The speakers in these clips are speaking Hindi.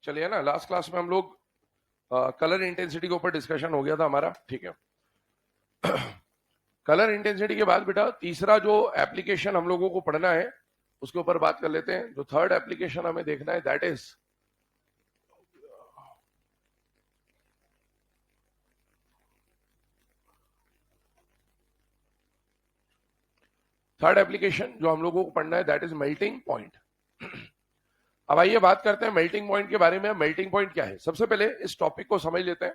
चलिए ना, लास्ट क्लास में हम लोग कलर इंटेंसिटी के ऊपर डिस्कशन हो गया था हमारा, ठीक है। कलर इंटेंसिटी के बाद बेटा तीसरा जो एप्लीकेशन हम लोगों को पढ़ना है उसके ऊपर बात कर लेते हैं। जो थर्ड एप्लीकेशन हमें देखना है दैट इज थर्ड एप्लीकेशन जो हम लोगों को पढ़ना है दैट इज मेल्टिंग पॉइंट। अब आइए बात करते हैं मेल्टिंग पॉइंट के बारे में। मेल्टिंग पॉइंट क्या है, सबसे पहले इस टॉपिक को समझ लेते हैं।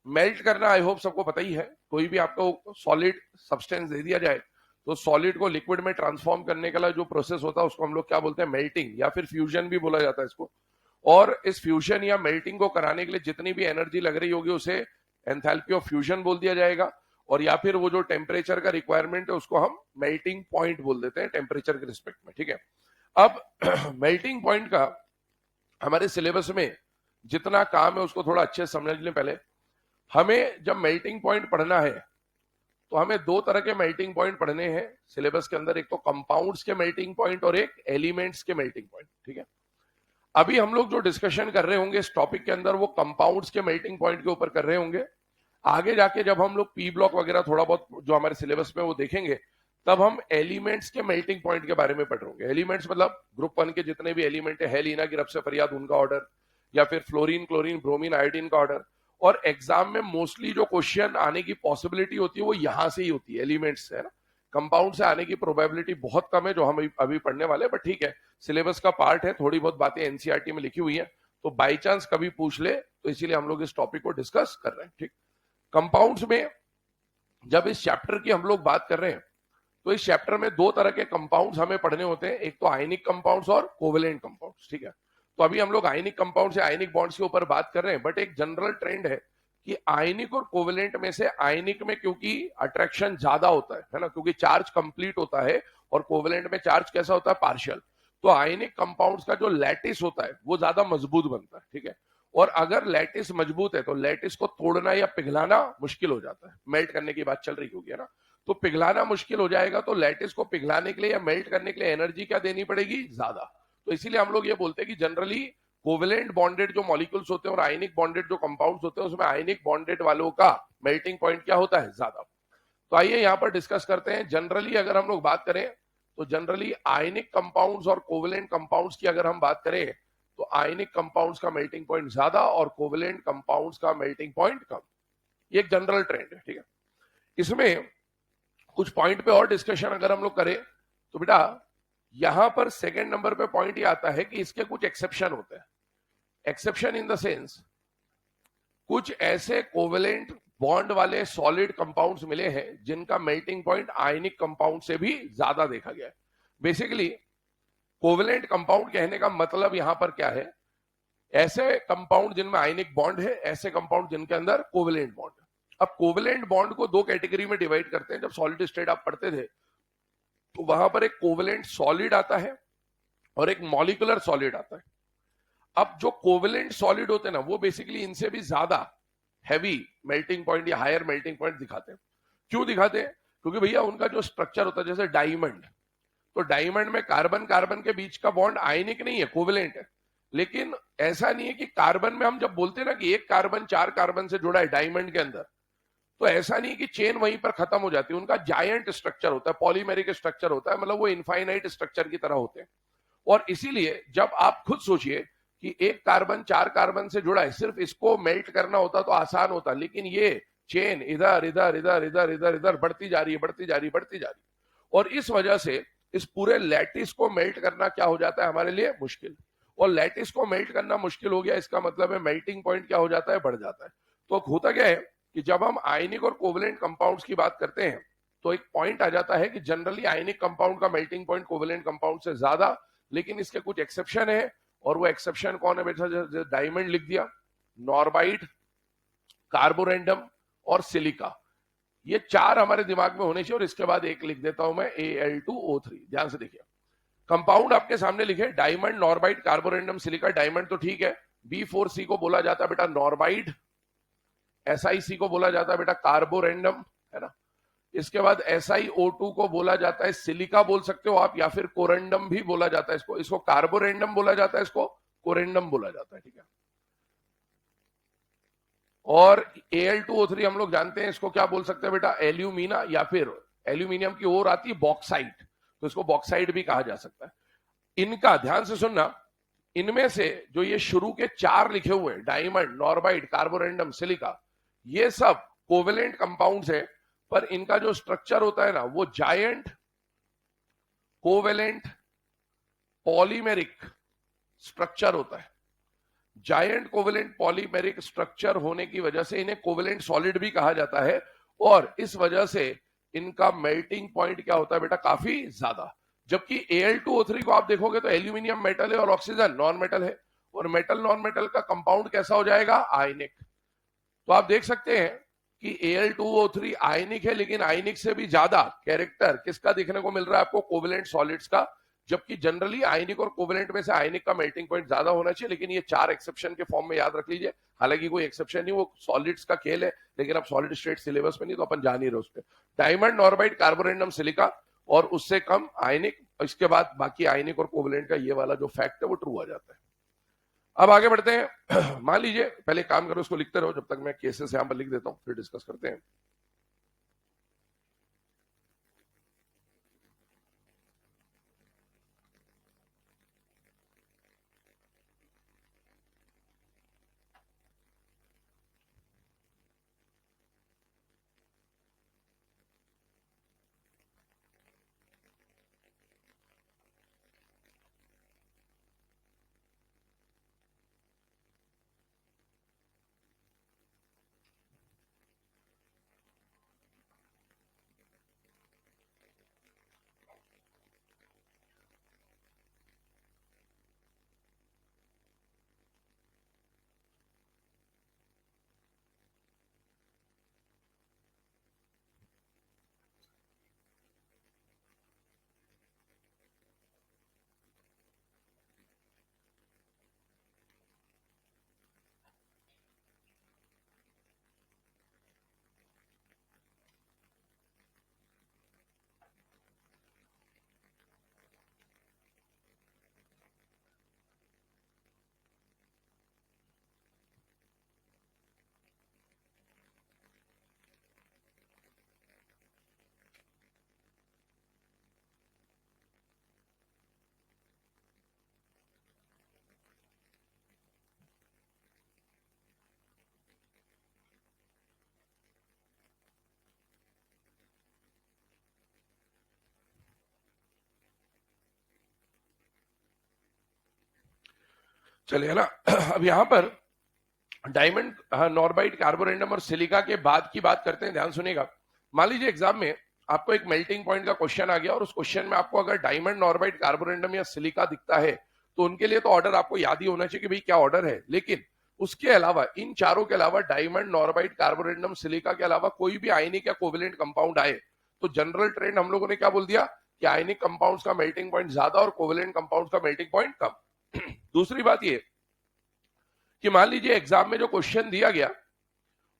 मेल्ट करना आई होप सबको पता ही है। कोई भी आपको सॉलिड सब्सटेंस दे दिया जाए तो सॉलिड को लिक्विड में ट्रांसफॉर्म करने के लिए जो प्रोसेस होता है उसको हम लोग क्या बोलते हैं, मेल्टिंग, या फिर फ्यूजन भी बोला जाता है इसको। और इस फ्यूजन या मेल्टिंग को कराने के लिए जितनी भी एनर्जी लग रही होगी उसे एंथैल्पी ऑफ फ्यूजन बोल दिया जाएगा, और या फिर वो जो टेम्परेचर का रिक्वायरमेंट है उसको हम मेल्टिंग पॉइंट बोल देते हैं टेम्परेचर के रिस्पेक्ट में, ठीक है। अब मेल्टिंग पॉइंट का हमारे सिलेबस में जितना काम है उसको थोड़ा अच्छे से समझ लें। पहले हमें जब मेल्टिंग पॉइंट पढ़ना है तो हमें दो तरह के मेल्टिंग पॉइंट पढ़ने हैं सिलेबस के अंदर, एक तो कंपाउंड्स के मेल्टिंग पॉइंट और एक एलिमेंट्स के मेल्टिंग पॉइंट, ठीक है। अभी हम लोग जो डिस्कशन कर रहे होंगे इस टॉपिक के अंदर वो कंपाउंड्स के मेल्टिंग पॉइंट के ऊपर कर रहे होंगे। आगे जाके जब हम लोग पी ब्लॉक वगैरह थोड़ा बहुत जो हमारे सिलेबस में वो देखेंगे तब हम एलिमेंट्स के मेल्टिंग पॉइंट के बारे में पढ़ रहे होंगे। एलिमेंट्स मतलब ग्रुप 1 के जितने भी एलिमेंट है, लीना की रब से फरियाद उनका ऑर्डर, या फिर फ्लोरीन, क्लोरीन, ब्रोमीन, आयोडीन का ऑर्डर। और एग्जाम में मोस्टली जो क्वेश्चन आने की पॉसिबिलिटी होती है वो यहां से ही होती है, एलिमेंट्स से, है ना। कंपाउंड से आने की प्रोबेबिलिटी बहुत कम है जो हम अभी पढ़ने वाले, बट ठीक है, सिलेबस का पार्ट है, थोड़ी बहुत बातें एनसीईआरटी में लिखी हुई है, तो बाई चांस कभी पूछ ले तो इसीलिए हम लोग इस टॉपिक को डिस्कस कर रहे हैं, ठीक। कंपाउंड्स में जब इस चैप्टर की हम लोग बात कर रहे हैं तो इस चैप्टर में दो तरह के कंपाउंड्स हमें पढ़ने होते हैं, एक तो आयनिक कंपाउंड्स और कोवेलेंट कंपाउंड्स, ठीक है। तो अभी हम लोग आयनिक कंपाउंड से आयनिक बॉन्ड्स के ऊपर बात कर रहे हैं, बट एक जनरल ट्रेंड है कि आयनिक और कोवेलेंट में से आयनिक में क्योंकि अट्रैक्शन ज्यादा होता है ना, क्योंकि चार्ज कंप्लीट होता है, और कोवेलेंट में चार्ज कैसा होता है, पार्शियल। तो आयनिक कंपाउंड्स का जो लैटिस होता है वो ज्यादा मजबूत बनता है, ठीक है। और अगर लैटिस मजबूत है तो लैटिस को तोड़ना या पिघलाना मुश्किल हो जाता है। मेल्ट करने की बात चल रही होगी, है ना। तो पिघलाना मुश्किल हो जाएगा, तो लैटिस को पिघलाने के लिए या मेल्ट करने के लिए एनर्जी क्या देनी पड़ेगी, ज्यादा। तो इसीलिए हम लोग ये बोलते हैं कि जनरली कोवेलेंट बॉन्डेड जो मॉलिक्यूल्स होते हैं और आयनिक बॉन्डेड जो कंपाउंड्स होते हैं उसमें आयनिक बॉन्डेड वालों का मेल्टिंग पॉइंट क्या होता है, ज्यादा। तो आइए यहां पर डिस्कस करते हैं। जनरली अगर हम लोग बात करें तो जनरली आयनिक कंपाउंड्स और कोवेलेंट कंपाउंड्स की अगर हम बात करें तो आयनिक कंपाउंड्स का मेल्टिंग पॉइंट ज्यादा और कोवेलेंट कंपाउंड्स का मेल्टिंग पॉइंट कम। ये एक जनरल ट्रेंड है, ठीक है। इसमें कुछ पॉइंट पे और डिस्कशन अगर हम लोग करें तो बेटा यहां पर सेकंड नंबर पे पॉइंट ये आता है कि इसके कुछ एक्सेप्शन होते हैं। एक्सेप्शन इन द सेंस कुछ ऐसे कोवेलेंट बॉन्ड वाले सॉलिड कंपाउंड्स मिले हैं जिनका मेल्टिंग पॉइंट आयनिक कंपाउंड से भी ज्यादा देखा गया है। बेसिकली कोवेलेंट कंपाउंड कहने का मतलब यहां पर क्या है, ऐसे कंपाउंड जिनमें आयनिक बॉन्ड है, ऐसे कंपाउंड जिनके अंदर कोवेलेंट बॉन्ड है। अब कोवेलेंट बॉन्ड को दो कैटेगरी में डिवाइड करते हैं। जब सॉलिड स्टेट आप पढ़ते थे तो वहां पर एक कोवेलेंट सॉलिड आता है और एक मॉलिकुलर सॉलिड आता है। अब जो कोवेलेंट सॉलिड होते हैं ना वो बेसिकली इनसे भी ज्यादा हैवी मेल्टिंग पॉइंट या हायर मेल्टिंग पॉइंट दिखाते हैं। क्यों दिखाते हैं, क्योंकि भैया उनका जो स्ट्रक्चर होता है, जैसे डायमंड, तो डायमंड में कार्बन कार्बन के बीच का बॉन्ड आयनिक नहीं है, कोवेलेंट है। लेकिन ऐसा नहीं है कि कार्बन में हम जब बोलते हैं ना कि एक कार्बन 4 कार्बन से जुड़ा है डायमंड के अंदर, तो ऐसा नहीं कि चेन वहीं पर खत्म हो जाती है। उनका जायंट स्ट्रक्चर होता है, पॉलीमेरिक स्ट्रक्चर होता है, मतलब वो इनफाइनाइट स्ट्रक्चर की तरह होते हैं। और इसीलिए जब आप खुद सोचिए कि एक कार्बन 4 कार्बन से जुड़ा है, सिर्फ इसको मेल्ट करना होता तो आसान होता, लेकिन ये चेन इधर इधर इधर इधर इधर इधर बढ़ती जा रही है, बढ़ती जा रही, बढ़ती जा रही। और इस वजह से इस पूरे लैटिस को मेल्ट करना क्या हो जाता है हमारे लिए, मुश्किल। और लैटिस को मेल्ट करना मुश्किल हो गया, इसका मतलब है मेल्टिंग पॉइंट क्या हो जाता है, बढ़ जाता है। तो होता क्या है कि जब हम आयनिक और कोवेलेंट कंपाउंड्स की बात करते हैं तो एक पॉइंट आ जाता है कि जनरली आयनिक कंपाउंड का मेल्टिंग पॉइंट कोवेलेंट कंपाउंड से ज्यादा, लेकिन इसके कुछ एक्सेप्शन है। और वो एक्सेप्शन कौन है बेटा, डायमंड लिख दिया, नॉर्बाइड, कार्बोरेंडम और सिलिका, ये चार हमारे दिमाग में होने चाहिए। और इसके बाद एक लिख देता हूं मैं, Al2O3। ध्यान से देखिए, कंपाउंड आपके सामने लिखे, डायमंड, नॉर्बाइड, कार्बोरेंडम, सिलिका। डायमंड तो ठीक है, B4C को बोला जाता है बेटा नॉर्बाइड, SiC को बोला जाता है बेटा कार्बोरेंडम, है ना। इसके बाद SiO2 को बोला जाता है सिलिका बोल सकते हो आप, या फिर कोरेंडम भी बोला जाता है इसको। इसको कार्बोरेंडम बोला जाता है, इसको कोरेंडम बोला जाता है, ठीक है। और Al2O3 हम लोग जानते हैं इसको क्या बोल सकते हैं बेटा, एल्यूमिना, या फिर एल्यूमिनियम की ओर आती है बॉक्साइट, तो इसको बॉक्साइट भी कहा जा सकता है। इनका ध्यान से सुनना, इनमें से जो ये शुरू के 4 लिखे हुए हैं, डायमंड, नॉर्बाइट, कार्बोरेंडम, सिलिका, ये सब कोवेलेंट कंपाउंड्स है, पर इनका जो स्ट्रक्चर होता है ना वो जायंट कोवेलेंट पॉलीमेरिक स्ट्रक्चर होता है। जायंट कोवेलेंट पॉलीमेरिक स्ट्रक्चर होने की वजह से इन्हें कोवेलेंट सॉलिड भी कहा जाता है, और इस वजह से इनका मेल्टिंग पॉइंट क्या होता है बेटा, काफी ज्यादा। जबकि Al2O3 को आप देखोगे तो एल्यूमिनियम मेटल है और ऑक्सीजन नॉन मेटल है, और मेटल नॉन मेटल का कंपाउंड कैसा हो जाएगा, आयनिक। तो आप देख सकते हैं कि Al2O3 आयनिक है, लेकिन आयनिक से भी ज्यादा कैरेक्टर किसका देखने को मिल रहा है आपको, कोवेलेंट सॉलिड्स का। जबकि जनरली आयनिक और कोवेलेंट में से आयनिक का मेल्टिंग पॉइंट ज्यादा होना चाहिए, लेकिन ये 4 एक्सेप्शन के फॉर्म में याद रख लीजिए। हालांकि कोई एक्सेप्शन नहीं, वो सॉलिड्स का खेल है, लेकिन अब सॉलिड स्टेट सिलेबस में नहीं तो अपन जान ही रहे उस पर। डायमंड, नॉर्बाइट, कार्बोरेंडम, सिलिका और उससे कम आयनिक, इसके बाद बाकी आयनिक और कोवेलेंट का ये वाला जो फैक्ट है वो ट्रू आ जाता है। अब आगे बढ़ते हैं। मान लीजिए, पहले काम करो, उसको लिखते रहो जब तक मैं केसेस यहां पर लिख देता हूं, फिर डिस्कस करते हैं। चलिए ना, अब यहां पर डायमंड, नॉर्बाइट, कार्बोरेंडम और सिलिका के बाद की बात करते हैं। ध्यान सुनिएगा, मान लीजिए एग्जाम में आपको एक मेल्टिंग पॉइंट का क्वेश्चन आ गया, और उस क्वेश्चन में आपको अगर डायमंड, नॉर्बाइट, कार्बोरेंडम या सिलिका दिखता है, तो उनके लिए तो ऑर्डर आपको याद ही होना चाहिए कि भाई क्या ऑर्डर है। लेकिन उसके अलावा, इन चारों के अलावा, डायमंड, नॉर्बाइट, कार्बोरेंडम, सिलिका के अलावा कोई भी आयनिक या कोवेलेंट कंपाउंड आए, तो जनरल ट्रेंड हम लोगों ने क्या बोल दिया कि आयनिक कंपाउंड्स का मेल्टिंग पॉइंट ज्यादा और कोवेलेंट कंपाउंड्स का मेल्टिंग पॉइंट कम। दूसरी बात ये कि मान लीजिए एग्जाम में जो क्वेश्चन दिया गया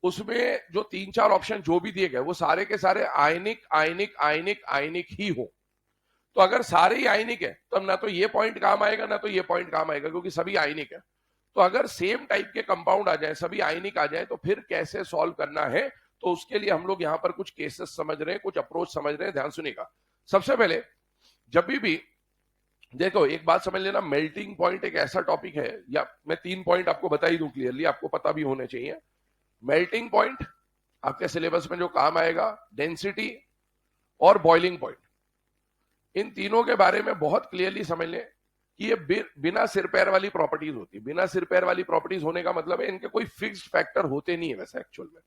उसमें जो 3-4 ऑप्शन जो भी दिए गए वो सारे के सारे आयनिक आयनिक आयनिक आयनिक ही हो, तो अगर सारे ही आयनिक है तो ना तो ये पॉइंट काम आएगा ना तो ये पॉइंट काम आएगा, क्योंकि सभी आयनिक है। तो अगर सेम टाइप के कंपाउंड आ जाए, सभी आयनिक आ जाए, तो फिर कैसे सॉल्व करना है, तो उसके लिए हम लोग यहाँ पर कुछ केसेस समझ रहे हैं, कुछ अप्रोच समझ रहे हैं। ध्यान सुनिएगा, सबसे पहले जब भी देखो एक बात समझ लेना, मेल्टिंग पॉइंट एक ऐसा टॉपिक है, या मैं 3 पॉइंट आपको बता ही दूं क्लियरली, आपको पता भी होने चाहिए। मेल्टिंग पॉइंट आपके सिलेबस में जो काम आएगा, डेंसिटी और बॉइलिंग पॉइंट, इन तीनों के बारे में बहुत क्लियरली समझ लें कि ये बिना सिर पैर वाली प्रॉपर्टीज होती है। बिना सिर पैर वाली प्रॉपर्टीज होने का मतलब है इनके कोई फिक्स्ड फैक्टर होते नहीं है वैसे एक्चुअल में।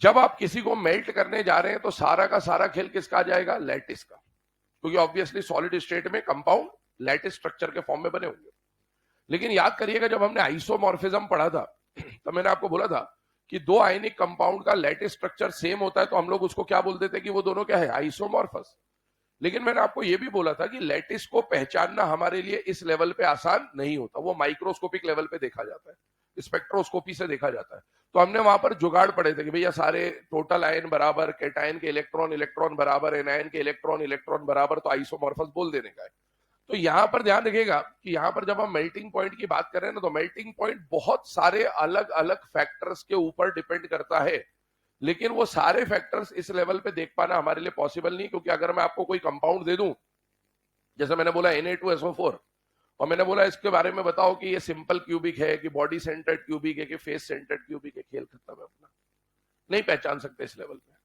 जब आप किसी को मेल्ट करने जा रहे हैं तो सारा का सारा खेल किसका आ जाएगा, लैटिस का, क्योंकि ऑब्वियसली सॉलिड स्टेट में कंपाउंड लैटिस स्ट्रक्चर के फॉर्म में बने होंगे। लेकिन याद करिएगा, जब हमने आइसोमॉर्फिज्म पढ़ा था तो मैंने आपको बोला था कि दो आयनिक कंपाउंड का लैटिस स्ट्रक्चर सेम होता है तो हम लोग उसको क्या बोलते थे कि वो दोनों क्या है, आइसोमॉर्फस। लेकिन मैंने आपको यह भी बोला था कि लैटिस को पहचानना हमारे लिए इस लेवल पे आसान नहीं होता, वो माइक्रोस्कोपिक लेवल पे देखा जाता है, स्पेक्ट्रोस्कोपी से देखा जाता है। तो हमने वहां पर जुगाड़ पड़े थे कि भैया सारे टोटल आयन बराबर, केटायन के इलेक्ट्रॉन इलेक्ट्रॉन बराबर, एनायन के इलेक्ट्रॉन इलेक्ट्रॉन बराबर, तो आइसोमॉर्फस बोल देने का है। तो यहां पर ध्यान रखिएगा कि यहां पर जब हम मेल्टिंग पॉइंट की बात कर रहे हैं ना, तो मेल्टिंग पॉइंट बहुत सारे अलग अलग फैक्टर्स के ऊपर डिपेंड करता है, लेकिन वो सारे फैक्टर्स इस लेवल पे देख पाना हमारे लिए पॉसिबल नहीं, क्योंकि अगर मैं आपको कोई कंपाउंड दे दूं, जैसे मैंने बोला Na2SO4, और मैंने बोला इसके बारे में बताओ कि ये सिंपल क्यूबिक है कि बॉडी सेंटर्ड क्यूबिक है कि फेस सेंटर्ड क्यूबिक है, खेल खत्म है अपना, नहीं पहचान सकते इस लेवल पे।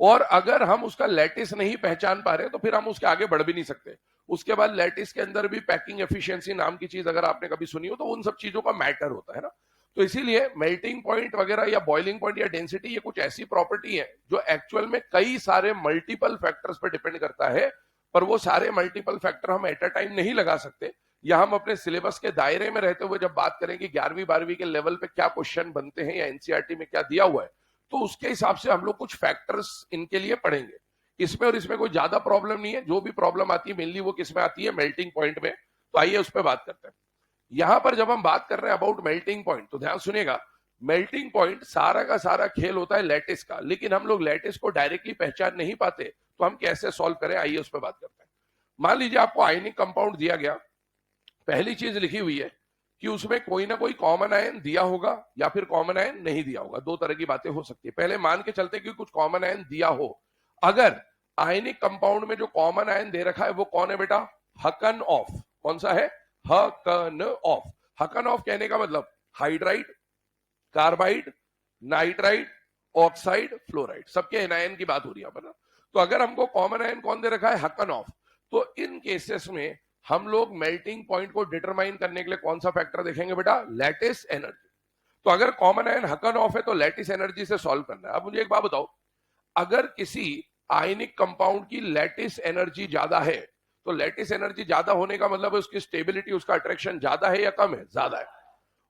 और अगर हम उसका लैटिस नहीं पहचान पा रहे तो फिर हम उसके आगे बढ़ भी नहीं सकते। उसके बाद लैटिस के अंदर भी पैकिंग एफिशिएंसी नाम की चीज अगर आपने कभी सुनी हो, तो उन सब चीजों का मैटर होता है ना। तो इसीलिए मेल्टिंग पॉइंट वगैरह या बॉइलिंग पॉइंट या डेंसिटी, ये कुछ ऐसी प्रॉपर्टी है जो एक्चुअल में कई सारे मल्टीपल फैक्टर्स पर डिपेंड करता है, पर वो सारे मल्टीपल फैक्टर हम एट अ टाइम नहीं लगा सकते, या हम अपने सिलेबस के दायरे में रहते हुए जब बात करें कि 11वीं 12वीं के लेवल पे क्या क्वेश्चन बनते हैं या एनसीईआरटी में क्या दिया हुआ है, तो उसके हिसाब से हम लोग कुछ फैक्टर्स इनके लिए पढ़ेंगे। इसमें और इसमें कोई ज्यादा प्रॉब्लम नहीं है, जो भी प्रॉब्लम आती है मेनली वो किसमें आती है, मेल्टिंग पॉइंट में। तो आइए उस पर बात करते हैं। यहां पर जब हम बात कर रहे हैं अबाउट मेल्टिंग पॉइंट, तो ध्यान सुनिएगा, मेल्टिंग पॉइंट सारा का सारा खेल होता है लैटिस का, लेकिन हम लोग लैटिस को डायरेक्टली पहचान नहीं पाते, तो हम कैसे सॉल्व करें, आइए उस पर बात करते हैं। मान लीजिए आपको आयनिक कंपाउंड दिया गया, पहली चीज लिखी हुई है कि उसमें कोई ना कोई कॉमन आयन दिया होगा या फिर कॉमन आयन नहीं दिया होगा, दो तरह की बातें हो सकती है। पहले मान के चलते कि कुछ कॉमन आयन दिया हो। अगर आयनिक कंपाउंड में जो कॉमन आयन दे रखा है वो कौन है बेटा, हकन ऑफ। कौन सा है, हकन ऑफ। हकन ऑफ कहने का मतलब hydride, carbide, nitride, oxide, fluoride, सबके एनायन की बात हो रही है ना। तो अगर हमको कॉमन आयन कौन दे रखा है, हकन ऑफ, तो इन केसेस में हम लोग मेल्टिंग पॉइंट को डिटरमाइन करने के लिए कौन सा फैक्टर देखेंगे बेटा, लैटिस एनर्जी। तो अगर कॉमन आयन हकन ऑफ है तो लैटिस एनर्जी से सॉल्व करना है। अब मुझे एक बात बताओ, अगर किसी आयनिक कंपाउंड की लैटिस एनर्जी ज्यादा है, तो लैटिस एनर्जी ज्यादा होने का मतलब उसकी स्टेबिलिटी, उसका अट्रैक्शन ज्यादा है या कम है, ज्यादा है।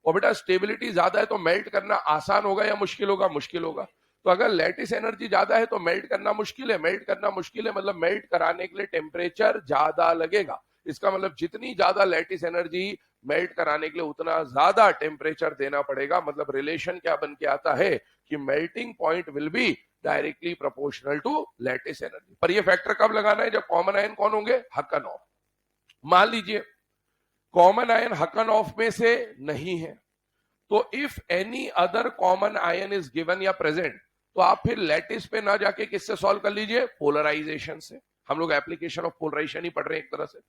और बेटा स्टेबिलिटी ज्यादा है तो मेल्ट करना आसान होगा या मुश्किल होगा, मुश्किल होगा। तो अगर लैटिस एनर्जी ज्यादा है तो मेल्ट करना मुश्किल है, मेल्ट करना मुश्किल है मतलब मेल्ट कराने के लिए टेम्परेचर ज्यादा लगेगा। इसका मतलब जितनी ज्यादा लैटिस एनर्जी, मेल्ट कराने के लिए उतना ज्यादा टेम्परेचर देना पड़ेगा। मतलब रिलेशन क्या बन के आता है कि melting point will be directly proportional to lattice energy. पर ये फैक्टर कब लगाना है, जब कॉमन आयन कौन होंगे, हकन ऑफ। मान लीजिए कॉमन आयन हकन ऑफ में से नहीं है, तो if any other common ion is given या प्रेजेंट, तो आप फिर लैटिस पे ना जाके किससे सॉल्व कर लीजिए, पोलराइजेशन से। हम लोग एप्लीकेशन ऑफ पोलराइजेशन ही पढ़ रहे हैं एक तरह से,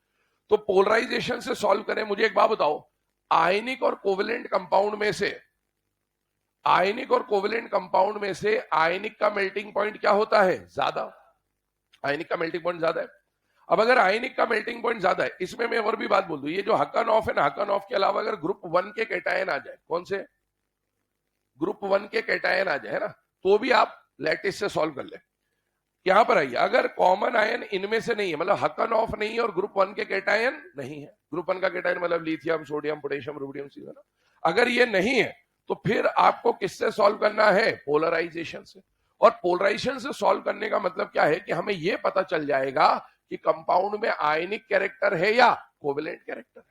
तो पोलराइजेशन से सॉल्व करें। मुझे एक बात बताओ, आयनिक और कोवेलेंट कंपाउंड में से, आयनिक और कोवेलेंट कंपाउंड में से आयनिक का मेल्टिंग पॉइंट क्या होता है, ज्यादा। आयनिक का मेल्टिंग पॉइंट ज्यादा है। अब अगर आयनिक का मेल्टिंग पॉइंट ज्यादा है, इसमें मैं और भी बात बोल दूं, ये जो हकन ऑफ है ना, हकन ऑफ के अलावा अगर ग्रुप 1 के कैटायन आ जाए, कौन से, ग्रुप 1 के कैटायन आ जाए, है ना, तो भी आप लैटिस से सॉल्व कर ले। यहां पर आइए, अगर कॉमन आयन इनमें से नहीं है, मतलब हकन ऑफ नहीं है और ग्रुप 1 के कैटायन नहीं है, ग्रुप 1 का कैटायन मतलब लिथियम, सोडियम, पोटेशियम, रुबिडियम, है ना, अगर ये नहीं है तो फिर आपको किससे सॉल्व करना है, पोलराइजेशन से। और पोलराइजेशन से सॉल्व करने का मतलब क्या है कि हमें यह पता चल जाएगा कि कंपाउंड में आयनिक कैरेक्टर है या कोवेलेंट कैरेक्टर है।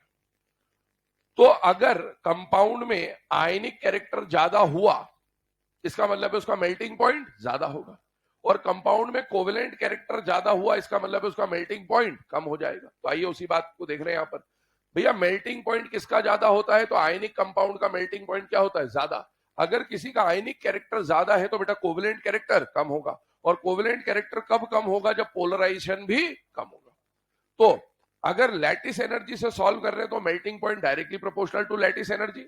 तो अगर कंपाउंड में आयनिक कैरेक्टर ज्यादा हुआ, इसका मतलब है उसका मेल्टिंग पॉइंट ज्यादा होगा, और कंपाउंड में कोवेलेंट कैरेक्टर ज्यादा हुआ, इसका मतलब है उसका मेल्टिंग पॉइंट कम हो जाएगा। तो आइए उसी बात को देख रहे हैं यहां पर। भैया मेल्टिंग पॉइंट किसका ज्यादा होता है, तो आयनिक कंपाउंड का मेल्टिंग पॉइंट क्या होता है, ज्यादा। अगर किसी का आयनिक कैरेक्टर ज्यादा है तो बेटा कोवेलेंट कैरेक्टर कम होगा, और कोवेलेंट कैरेक्टर कब कम होगा, जब पोलराइजेशन भी कम होगा। तो अगर लैटिस एनर्जी से सॉल्व कर रहे हैं तो melting point directly proportional to lattice energy,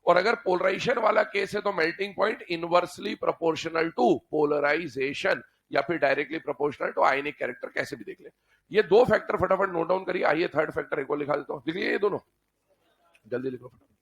और अगर पोलराइजेशन वाला केस है तो melting point inversely proportional to polarisation, या फिर directly proportional to ionic character, कैसे भी देख ले। ये दो फैक्टर फटाफट नोट डाउन करिए। आइए थर्ड फैक्टर एक और लिखा देता हूं, लिखिए ये दोनों, जल्दी लिखो फटाफट।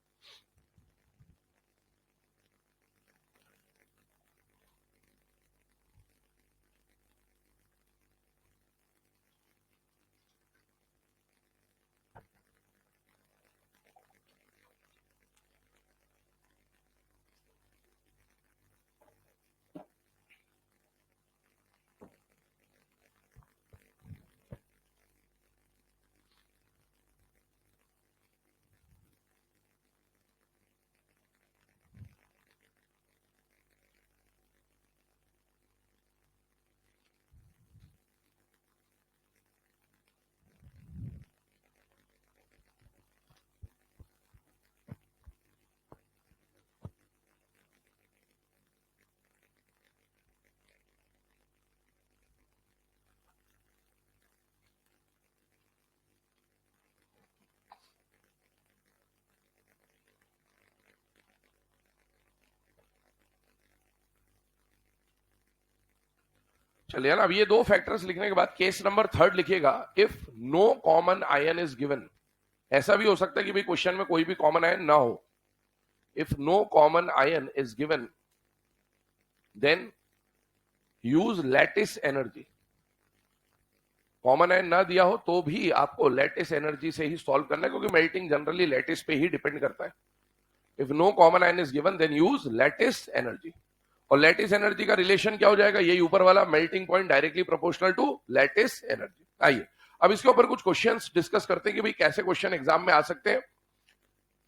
चलिए ना, अब ये दो फैक्टर्स लिखने के बाद केस नंबर थर्ड लिखिएगा, if no common ion is given. ऐसा भी हो सकता है कि भाई क्वेश्चन में कोई भी कॉमन आयन ना हो। If no common ion is given then use lattice energy. Common ion ना दिया हो तो भी आपको लैटिस एनर्जी से ही सॉल्व करना है, क्योंकि मेल्टिंग जनरली लैटिस पे ही डिपेंड करता है। If no common ion is given then use lattice energy. और लैटिस एनर्जी का रिलेशन क्या हो जाएगा, यही ऊपर वाला, melting point directly proportional to lattice energy. आइए अब इसके ऊपर कुछ क्वेश्चंस डिस्कस करते हैं कि भाई कैसे क्वेश्चन एग्जाम में आ सकते हैं।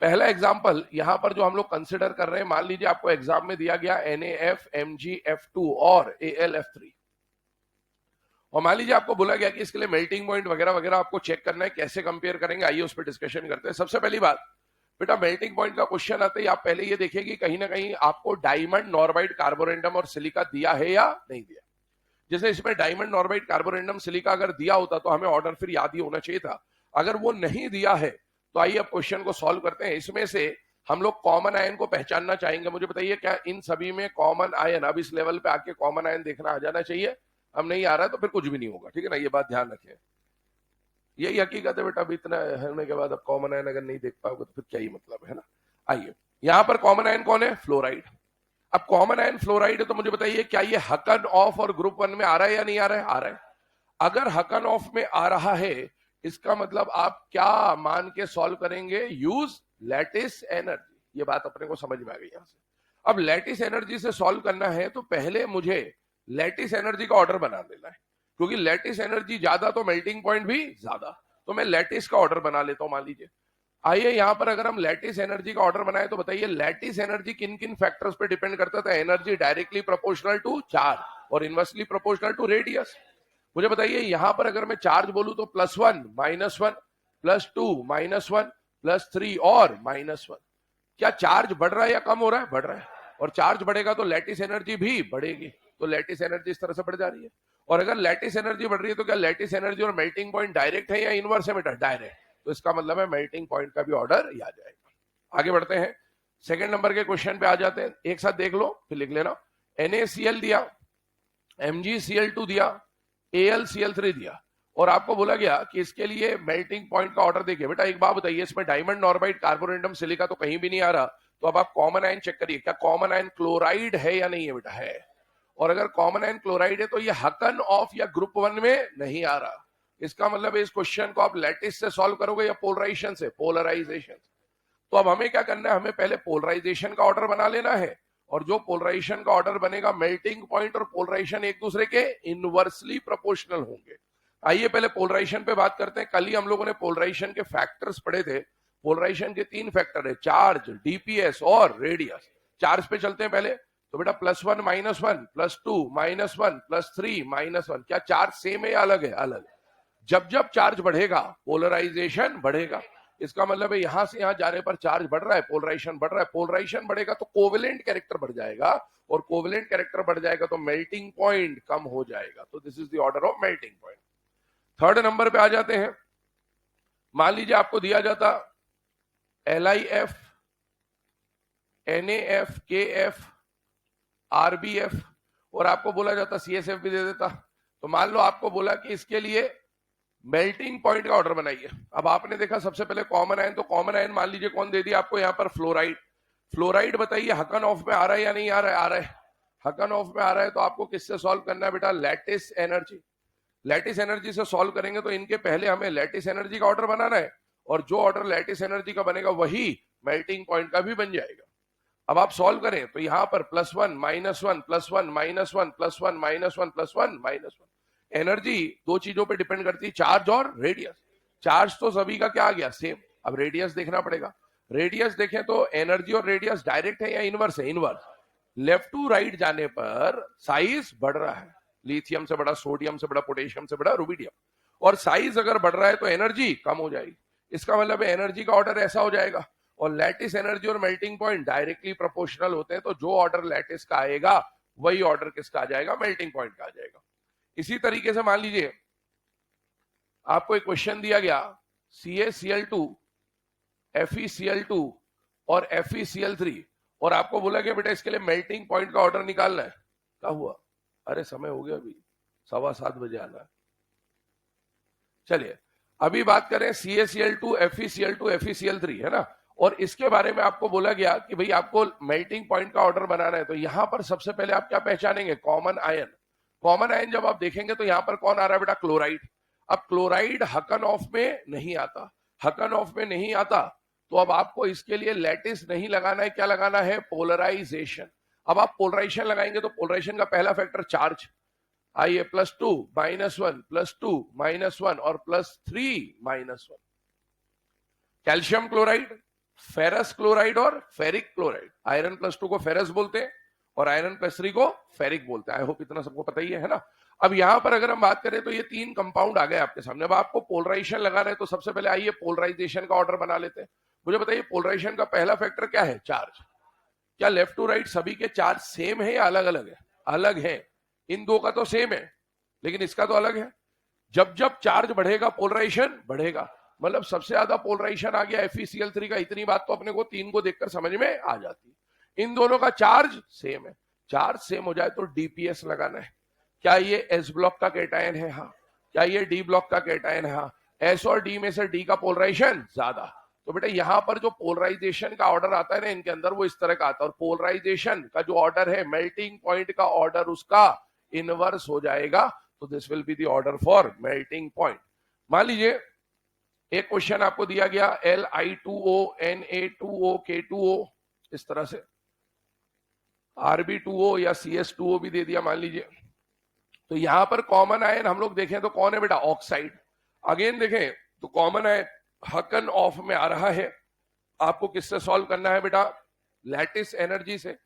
पहला एग्जांपल यहां पर जो हम लोग कंसिडर कर रहे हैं, मान लीजिए आपको एग्जाम में दिया गया NaF MgF2 और AlF3, और मान लीजिए आपको बोला गया कि इसके लिए मेल्टिंग पॉइंट वगैरह वगैरह आपको चेक करना है, कैसे कंपेयर करेंगे, आइए उस पर डिस्कशन करते हैं। सबसे पहली बात बेटा, मेल्टिंग पॉइंट का क्वेश्चन आते ही आप पहले ये देखिए कि कहीं ना कहीं आपको डायमंड, नॉर्बाइट, कार्बोरेंडम और सिलिका दिया है या नहीं दिया। जैसे इसमें डायमंड, नॉर्बाइट, कार्बोरेंडम, सिलिका अगर दिया होता तो हमें ऑर्डर फिर याद ही होना चाहिए था। अगर वो नहीं दिया है तो आइए अब क्वेश्चन को सॉल्व करते हैं। इसमें से हम लोग कॉमन आयन को पहचानना चाहेंगे। मुझे बताइए क्या इन सभी में कॉमन आयन, अब इस लेवल पे आके कॉमन आयन देखना आ जाना चाहिए। अब नहीं आ रहा है तो फिर कुछ भी नहीं होगा, ठीक है ना, ये बात ध्यान रखें। यही हकीकत है बेटा, अब इतना होने के बाद अब कॉमन आयन अगर नहीं देख पाओगे तो फिर क्या ही मतलब है ना। आइए यहां पर कॉमन आयन कौन है, फ्लोराइड। अब कॉमन आयन फ्लोराइड है तो मुझे बताइए क्या ये हकन ऑफ और ग्रुप 1 में आ रहा है या नहीं आ रहा है, आ रहा है। अगर हकन ऑफ में आ रहा है इसका मतलब आप क्या मान के सॉल्व करेंगे, यूज लैटिस एनर्जी। ये बात अपने को समझ में आ गई यहां से। अब लैटिस एनर्जी से सॉल्व करना है तो पहले मुझे लैटिस एनर्जी का ऑर्डर बना देना है, क्योंकि लैटिस एनर्जी ज्यादा तो मेल्टिंग पॉइंट भी ज्यादा। तो मैं लैटिस का ऑर्डर बना लेता हूं। मान लीजिए, आइए यहां पर अगर हम लैटिस एनर्जी का ऑर्डर बनाए तो बताइए लैटिस एनर्जी किन किन फैक्टर्स पे डिपेंड करता था। Energy directly proportional to charge और इनवर्सली प्रोपोर्शनल टू रेडियस। मुझे बताइए यहां पर अगर मैं चार्ज बोलूं तो +1, -1, +2, -1, +3 और -1। क्या चार्ज बढ़ रहा है या कम हो रहा है, बढ़ रहा है। और चार्ज बढ़ेगा तो लैटिस एनर्जी भी बढ़ेगी, तो लैटिस एनर्जी इस तरह से बढ़ जा रही है। और अगर लैटिस एनर्जी बढ़ रही है तो क्या लैटिस एनर्जी और मेल्टिंग पॉइंट डायरेक्ट है या इनवर्स है बेटा, डायरेक्ट। तो इसका मतलब है मेल्टिंग पॉइंट का भी ऑर्डर आ जाएगा। आगे बढ़ते हैं, सेकंड नंबर के क्वेश्चन पे आ जाते हैं। एक साथ देख लो फिर लिख लेना। NaCl दिया, MgCl2 दिया, AlCl3 दिया, और आपको बोला गया कि इसके लिए मेल्टिंग पॉइंट का ऑर्डर देखिए। बेटा एक बात बताइए, इसमें डायमंड, नॉर्बाइट, कार्बोरेंडम, सिलिका तो कहीं भी नहीं आ रहा, तो अब आप कॉमन आयन चेक करिए, क्या कॉमन आयन क्लोराइड है या नहीं है बेटा, है। और अगर कॉमन आयन क्लोराइड है तो ये हकन ऑफ या ग्रुप 1 में नहीं आ रहा। इसका मतलब इस क्वेश्चन को आप लैटिस से सॉल्व करोगे या पोलराइजेशन से, पोलराइजेशन। तो अब हमें क्या करना है, हमें पहले पोलराइजेशन का ऑर्डर बना लेना है, और जो पोलराइजेशन का ऑर्डर बनेगा, मेल्टिंग पॉइंट और पोलराइजेशन एक दूसरे के इनवर्सली प्रोपोर्शनल होंगे। आइए पहले पोलराइजेशन पे बात करते हैं। कल ही हम लोगों ने पोलराइजेशन के फैक्टर्स पढ़े थे। पोलराइजेशन के 3 फैक्टर है, चार्ज, डीपीएस और रेडियस। चार्ज पे चलते हैं पहले, तो बेटा +1, -1, +2, -1, +3, -1। क्या चार्ज सेम है या अलग है, अलग। जब जब चार्ज बढ़ेगा पोलराइजेशन बढ़ेगा। इसका मतलब है यहां से यहां जाने पर चार्ज बढ़ रहा है, पोलराइजेशन बढ़ रहा है। पोलराइजेशन बढ़ेगा तो कोवेलेंट कैरेक्टर बढ़ जाएगा, और कोवेलेंट कैरेक्टर बढ़ जाएगा तो मेल्टिंग पॉइंट कम हो जाएगा। तो this is the order of melting point. Third number पे आ जाते हैं। मान लीजिए आपको दिया जाता LiF, NaF, KF, RBF, और आपको बोला जाता CSF भी दे देता। तो मान लो आपको बोला कि इसके लिए मेल्टिंग पॉइंट का ऑर्डर बनाइए। अब आपने देखा सबसे पहले कॉमन आयन, तो कॉमन आयन मान लीजिए कौन दे दिया आपको यहाँ पर, फ्लोराइड। फ्लोराइड बताइए हकन ऑफ में आ रहा है या नहीं आ रहा है, आ रहा है। हकन ऑफ में आ रहा है तो आपको किससे सॉल्व करना है बेटा, लैटिस एनर्जी। लैटिस एनर्जी से सॉल्व करेंगे तो इनके पहले हमें लैटिस एनर्जी का ऑर्डर बनाना है, और जो ऑर्डर लैटिस एनर्जी का बनेगा वही मेल्टिंग पॉइंट का भी बन जाएगा। अब आप सॉल्व करें तो यहां पर +1, -1, +1, -1, +1, -1, +1, -1। एनर्जी दो चीजों पे डिपेंड करती है, चार्ज और रेडियस। चार्ज तो सभी का क्या आ गया, सेम। अब रेडियस देखना पड़ेगा। रेडियस देखें तो एनर्जी और रेडियस डायरेक्ट है या इनवर्स है, इनवर्स। लेफ्ट टू राइट जाने पर साइज बढ़ रहा है, लिथियम से बड़ा, सोडियम से बड़ा, पोटेशियम से बड़ा, रुबिडियम। और साइज अगर बढ़ रहा है तो एनर्जी कम हो जाएगी। इसका मतलब एनर्जी का ऑर्डर ऐसा हो जाएगा। और लैटिस एनर्जी और मेल्टिंग पॉइंट डायरेक्टली प्रोपोर्शनल होते हैं, तो जो ऑर्डर लैटिस का आएगा वही ऑर्डर किसका आ जाएगा, मेल्टिंग पॉइंट का आ जाएगा। इसी तरीके से मान लीजिए आपको एक क्वेश्चन दिया गया, CaCl2, FeCl2 और FeCl3, और आपको बोला गया बेटा इसके लिए मेल्टिंग पॉइंट का ऑर्डर निकालना है। क्या हुआ, अरे समय हो गया अभी, 7:15 बजे आना है। चलिए अभी बात करें CaCl2 FeCl2 FeCl3 है ना, और इसके बारे में आपको बोला गया कि भाई आपको मेल्टिंग पॉइंट का ऑर्डर बनाना है, तो यहां पर सबसे पहले आप क्या पहचानेंगे, कॉमन आयन। कॉमन आयन जब आप देखेंगे तो यहां पर कौन आ रहा है बेटा, क्लोराइड। अब क्लोराइड हकन ऑफ में नहीं आता, हकन ऑफ में नहीं आता, तो अब आपको इसके लिए लैटिस नहीं लगाना है, क्या लगाना है, पोलराइजेशन। अब आप पोलराइजेशन लगाएंगे तो पोलराइजेशन का पहला फैक्टर चार्ज, आइए +2 -1 +2 -1 और +3 -1। कैल्शियम क्लोराइड, फेरस क्लोराइड और फेरिक क्लोराइड। आयरन +2 को फेरस बोलते हैं और आयरन +3 को फेरिक बोलते हैं। आई होप इतना सबको पता ही है ना। अब यहां पर अगर हम बात करें तो ये 3 कंपाउंड आ गए आपके सामने। अब आपको पोलराइजेशन लगाना है तो सबसे पहले आइए पोलराइजेशन का ऑर्डर बना लेते हैं। मुझे बताइए पोलराइजेशन का पहला फैक्टर क्या है, चार्ज। क्या लेफ्ट टू राइट सभी के चार्ज सेम है या अलग अलग है, अलग है। इन दो का तो सेम है लेकिन इसका तो अलग है। जब जब चार्ज बढ़ेगा पोलराइजेशन बढ़ेगा, मतलब सबसे ज्यादा पोलराइजेशन आ गया FeCl3 का। इतनी बात तो अपने को 3 को देखकर समझ में आ जाती है। इन दोनों का चार्ज सेम है, चार्ज सेम हो जाए तो DPS लगाना है। क्या ये S ब्लॉक का कैटायन है, हाँ। क्या ये D ब्लॉक का कैटायन है, हाँ। S और D में से D का पोलराइजेशन ज्यादा, तो बेटा यहां पर जो पोलराइजेशन का ऑर्डर आता है ना इनके अंदर, वो इस तरह का आता है। और पोलराइजेशन का जो ऑर्डर है, मेल्टिंग पॉइंट का ऑर्डर उसका इनवर्स हो जाएगा, तो this will be the order for melting point. मान लीजिए एक क्वेश्चन आपको दिया गया Li2O Na2O K2O, इस तरह से Rb2O या CS2O भी दे दिया मान लीजिए। तो यहां पर कॉमन आयन हम लोग देखें तो कौन है बेटा, ऑक्साइड। अगेन देखें तो कॉमन आयन हकन ऑफ में आ रहा है। आपको किससे सॉल्व करना है बेटा, लैटिस एनर्जी से।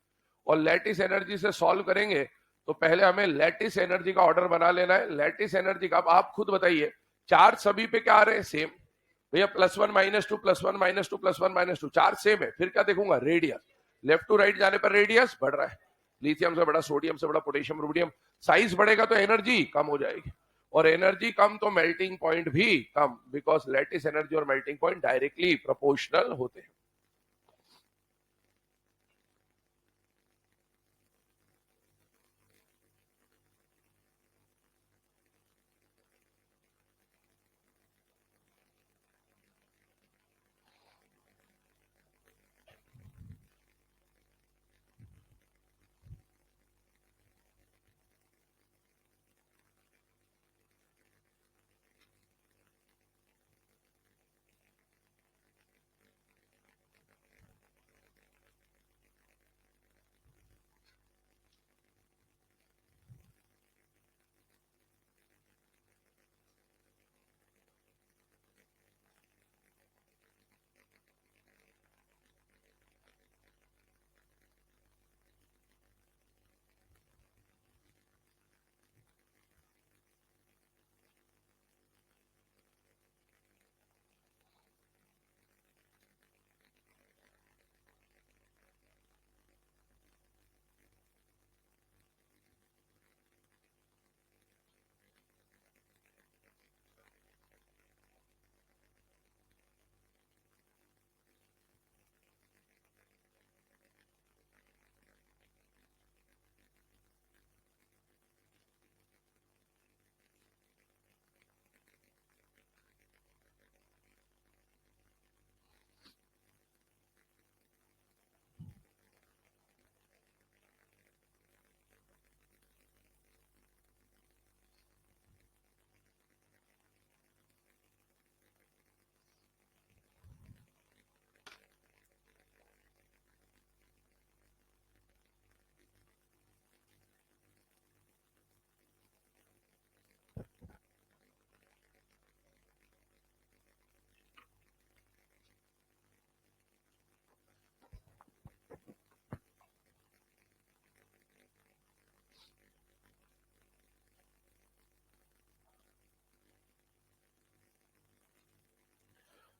और लैटिस एनर्जी से सॉल्व करेंगे तो पहले हमें लैटिस एनर्जी का ऑर्डर बना लेना है। लैटिस एनर्जी का, अब आप खुद बताइए चार्ज सभी पे क्या आ रहे हैं, सेम। भैया +1 -2 +1 -2 +1 -2 चार्ज सेम है। फिर क्या देखूंगा, रेडियस। लेफ्ट टू राइट जाने पर रेडियस बढ़ रहा है, लिथियम से बड़ा, सोडियम से बड़ा, पोटेशियम, रुबिडियम। साइज बढ़ेगा तो एनर्जी कम हो जाएगी, और एनर्जी कम तो मेल्टिंग पॉइंट भी कम, बिकॉज लैटिस एनर्जी और मेल्टिंग पॉइंट डायरेक्टली प्रोपोर्शनल होते हैं।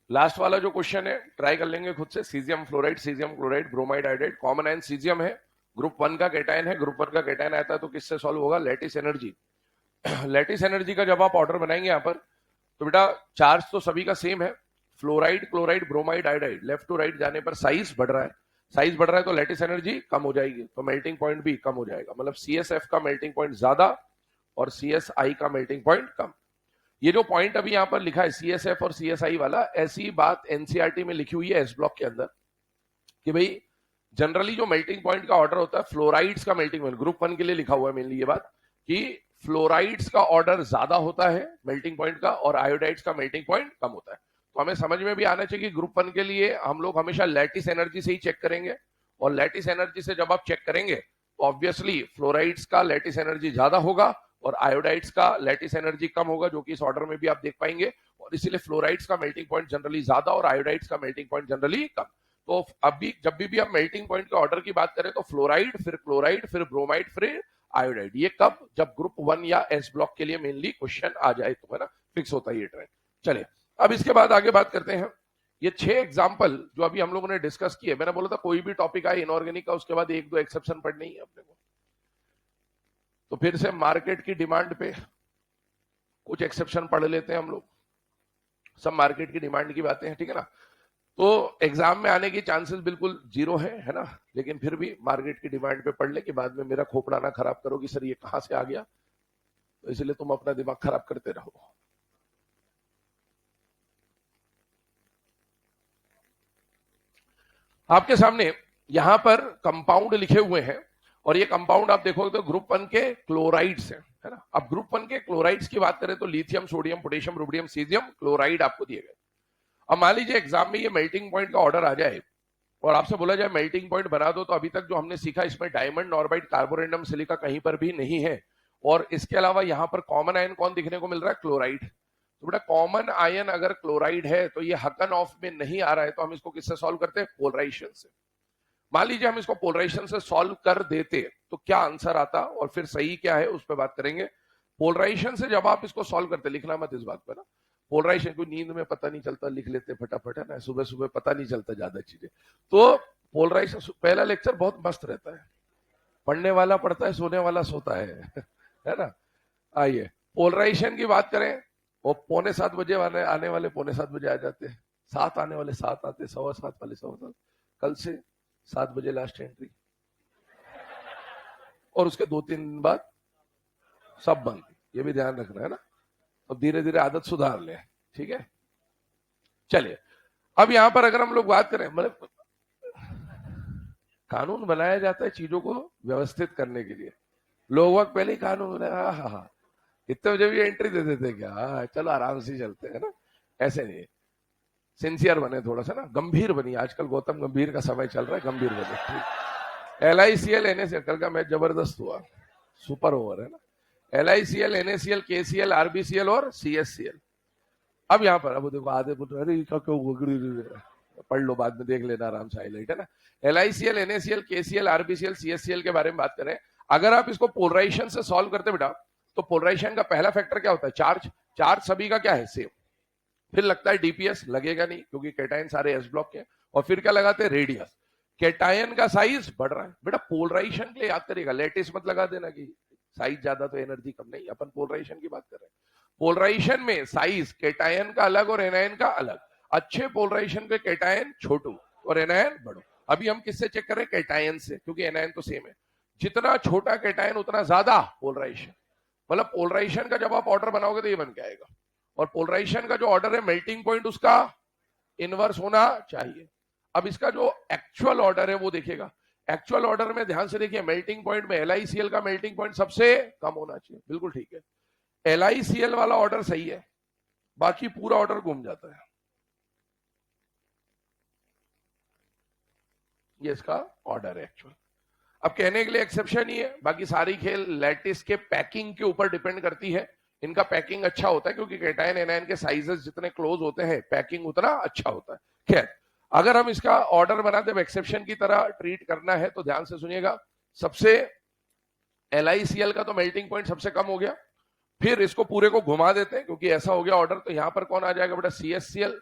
लास्ट वाला जो क्वेश्चन है ट्राई कर लेंगे खुद से। Caesium fluoride, caesium chloride, bromide iodide. Common ion caesium है, ग्रुप 1 का कैटायन है। ग्रुप 1 का कैटायन आता है तो किससे सॉल्व होगा, लैटिस एनर्जी। लैटिस एनर्जी का जब आप ऑर्डर बनाएंगे यहाँ पर तो बेटा चार्ज तो सभी का सेम है, fluoride, chloride, bromide, iodide. Left to right जाने पर साइज बढ़ रहा है, साइज बढ़ रहा है तो लैटिस एनर्जी कम हो जाएगी, तो मेल्टिंग पॉइंट भी कम हो जाएगा। मतलब CSF का मेल्टिंग पॉइंट ज्यादा और CSI का मेल्टिंग पॉइंट कम। ये जो पॉइंट अभी यहां पर लिखा है CSF और CSI वाला, ऐसी बात NCERT में लिखी हुई है एस ब्लॉक के अंदर कि भाई जनरली जो मेल्टिंग पॉइंट का ऑर्डर होता है फ्लोराइड्स का मेल्टिंग पॉइंट, ग्रुप 1 के लिए लिखा हुआ है मेनली ये बात कि फ्लोराइड्स का ऑर्डर ज्यादा होता है मेल्टिंग पॉइंट का और आयोडाइड्स का मेल्टिंग पॉइंट कम होता है। तो हमें समझ में भी आना चाहिए कि ग्रुप 1 के लिए हम लोग हमेशा लैटिस एनर्जी से ही चेक करेंगे, और लैटिस एनर्जी से जब आप चेक करेंगे तो ऑब्वियसली फ्लोराइड्स का लैटिस एनर्जी ज्यादा होगा और आयोडाइड्स का लैटिस एनर्जी कम होगा, जो कि इस ऑर्डर में भी आप देख पाएंगे, और इसीलिए फ्लोराइड्स का मेल्टिंग पॉइंट जनरली ज्यादा और आयोडाइड्स का मेल्टिंग पॉइंट जनरली कम। तो अभी जब भी आप मेल्टिंग पॉइंट के ऑर्डर की बात करें तो फ्लोराइड, फिर क्लोराइड, फिर ब्रोमाइड, फिर आयोडाइड, ये कब, जब ग्रुप 1 या एस ब्लॉक के लिए मेनली क्वेश्चन आ जाए तो, है ना, फिक्स होता है ये ट्रेंड। चलिए अब इसके बाद आगे बात करते हैं। ये 6 एग्जाम्पल जो अभी हम लोगों ने डिस्कस किए, मैंने बोला था कोई भी टॉपिक आए इनऑर्गेनिक का उसके बाद 1-2 एक्सेप्शन पढ़ने ही है अपने को, तो फिर से मार्केट की डिमांड पे कुछ एक्सेप्शन पढ़ लेते हैं हम लोग, सब मार्केट की डिमांड की बातें हैं, ठीक है ना। तो एग्जाम में आने की चांसेस बिल्कुल 0 है ना, लेकिन फिर भी मार्केट की डिमांड पे पढ़ ले कि बाद में मेरा खोपड़ा ना खराब करो कि सर ये कहां से आ गया, तो इसलिए तुम अपना दिमाग खराब करते रहो। आपके सामने यहां पर कंपाउंड लिखे हुए हैं और ये कंपाउंड आप देखोगे तो ग्रुप 1 के क्लोराइड्स है ना। अब ग्रुप 1 के क्लोराइड्स की बात करें तो lithium, sodium, potassium, rubidium, caesium chloride आपको दिए गए। अब मान लीजिए एग्जाम में ये मेल्टिंग पॉइंट का ऑर्डर आ जाए और आपसे बोला जाए मेल्टिंग पॉइंट बना दो, तो अभी तक जो हमने सीखा इसमें डायमंड, नॉर्बाइट, कार्बोरेंडम, सिलिका कहीं पर भी नहीं है, और इसके अलावा यहां पर कॉमन आयन कौन दिखने को मिल रहा है, क्लोराइड। तो बेटा कॉमन आयन अगर क्लोराइड है तो ये हकन ऑफ में नहीं आ रहा है, तो हम इसको किससे सॉल्व करते हैं, पोलराइजेशन से। मान लीजिए हम इसको पोलराइजेशन से सॉल्व कर देते तो क्या आंसर आता और फिर सही क्या है उस पर बात करेंगे। पोलराइजेशन से जब आप इसको सॉल्व करते, लिखना मत इस बात पर ना, पोलराइजेशन को नींद में पता नहीं चलता, लिख लेते फटाफट, है ना, सुबह सुबह पता नहीं चलता ज्यादा चीजें। तो पोलराइजेशन पहला लेक्चर बहुत मस्त रहता है, पढ़ने वाला पढ़ता है, सोने वाला सोता है ना। आइए पोलराइजेशन की बात करें, वो 6:45 बजे वाले आने वाले 6:45 बजे आ जाते हैं, 7 आने वाले 7 आते, 7:15 वाले 7:15, कल से 7 बजे लास्ट एंट्री, और उसके 2-3 दिन बाद सब बंद, ये भी ध्यान रखना है ना। तो धीरे धीरे आदत सुधार ले, ठीक है। चलिए अब यहां पर अगर हम लोग बात करें, मतलब कानून बनाया जाता है चीजों को व्यवस्थित करने के लिए, लोग पहले ही कानून बनाया, हाँ इतने बजे भी एंट्री दे देते क्या, चलो आराम से चलते हैं ना, ऐसे नहीं। सिंसियर बने, थोड़ा सा ना गंभीर बनी, आजकल गौतम गंभीर का समय चल रहा है, गंभीर बने। LICL NACL कल का मैच जबरदस्त हुआ, सुपर ओवर है ना। LICL NACL KCL RBCL और CSCL। अब यहां पर अब देखो आधे बोल रहे क्यों, पढ़ लो बाद में देख लेना आराम से, हाईलाइट है ना। LICL NACL KCL RBCL CSCL के बारे में बात करें, अगर आप इसको पोलराइजेशन से सॉल्व करते बेटा, तो पोलराइजेशन का पहला फैक्टर क्या होता है, चार्ज। चार्ज सभी का क्या है, सेम। फिर लगता है DPS, लगेगा नहीं क्योंकि कैटायन सारे एस ब्लॉक के, और फिर क्या लगाते हैं, रेडियस। कैटायन का साइज बढ़ रहा है बेटा, पोलराइजेशन के लिए याद करिएगा, लेटिस मत लगा देना कि साइज ज्यादा तो एनर्जी कम, नहीं, अपन पोलराइजेशन की बात कर रहे हैं। पोलराइजेशन में साइज कैटायन का अलग और एनायन का अलग, अच्छे पोलराइजेशन के कैटायन छोटू और एनायन बड़ो। अभी हम किससे चेक कर रहे हैं, कैटायन से, क्योंकि एनायन तो सेम है। जितना छोटा कैटायन उतना ज्यादा पोलराइजेशन, मतलब पोलराइजेशन का जब आप ऑर्डर बनाओगे तो ये बन के आएगा, और पोलराइजेशन का जो ऑर्डर है मेल्टिंग पॉइंट उसका इनवर्स होना चाहिए। अब इसका जो एक्चुअल ऑर्डर है वो देखिएगा, एक्चुअल ऑर्डर में ध्यान से देखिए, मेल्टिंग पॉइंट में LICL का मेल्टिंग पॉइंट सबसे कम होना चाहिए, बिल्कुल ठीक है। LICL वाला ऑर्डर सही है, बाकी पूरा ऑर्डर घूम जाता है, ये इसका ऑर्डर है एक्चुअल। अब कहने के लिए एक्सेप्शन ही है, बाकी सारी खेल लैटिस के पैकिंग के ऊपर डिपेंड करती है। इनका पैकिंग अच्छा होता है क्योंकि कैटायन एनायन के साइजेस जितने क्लोज होते हैं पैकिंग उतना अच्छा होता है। खैर अगर हम इसका ऑर्डर बनाते हैं एक्सेप्शन की तरह ट्रीट करना है तो ध्यान से सुनिएगा, सबसे LICL का तो मेल्टिंग पॉइंट सबसे कम हो गया, फिर इसको पूरे को घुमा देते हैं क्योंकि ऐसा हो गया ऑर्डर, तो यहां पर कौन आ जाएगा बेटा, CSCL,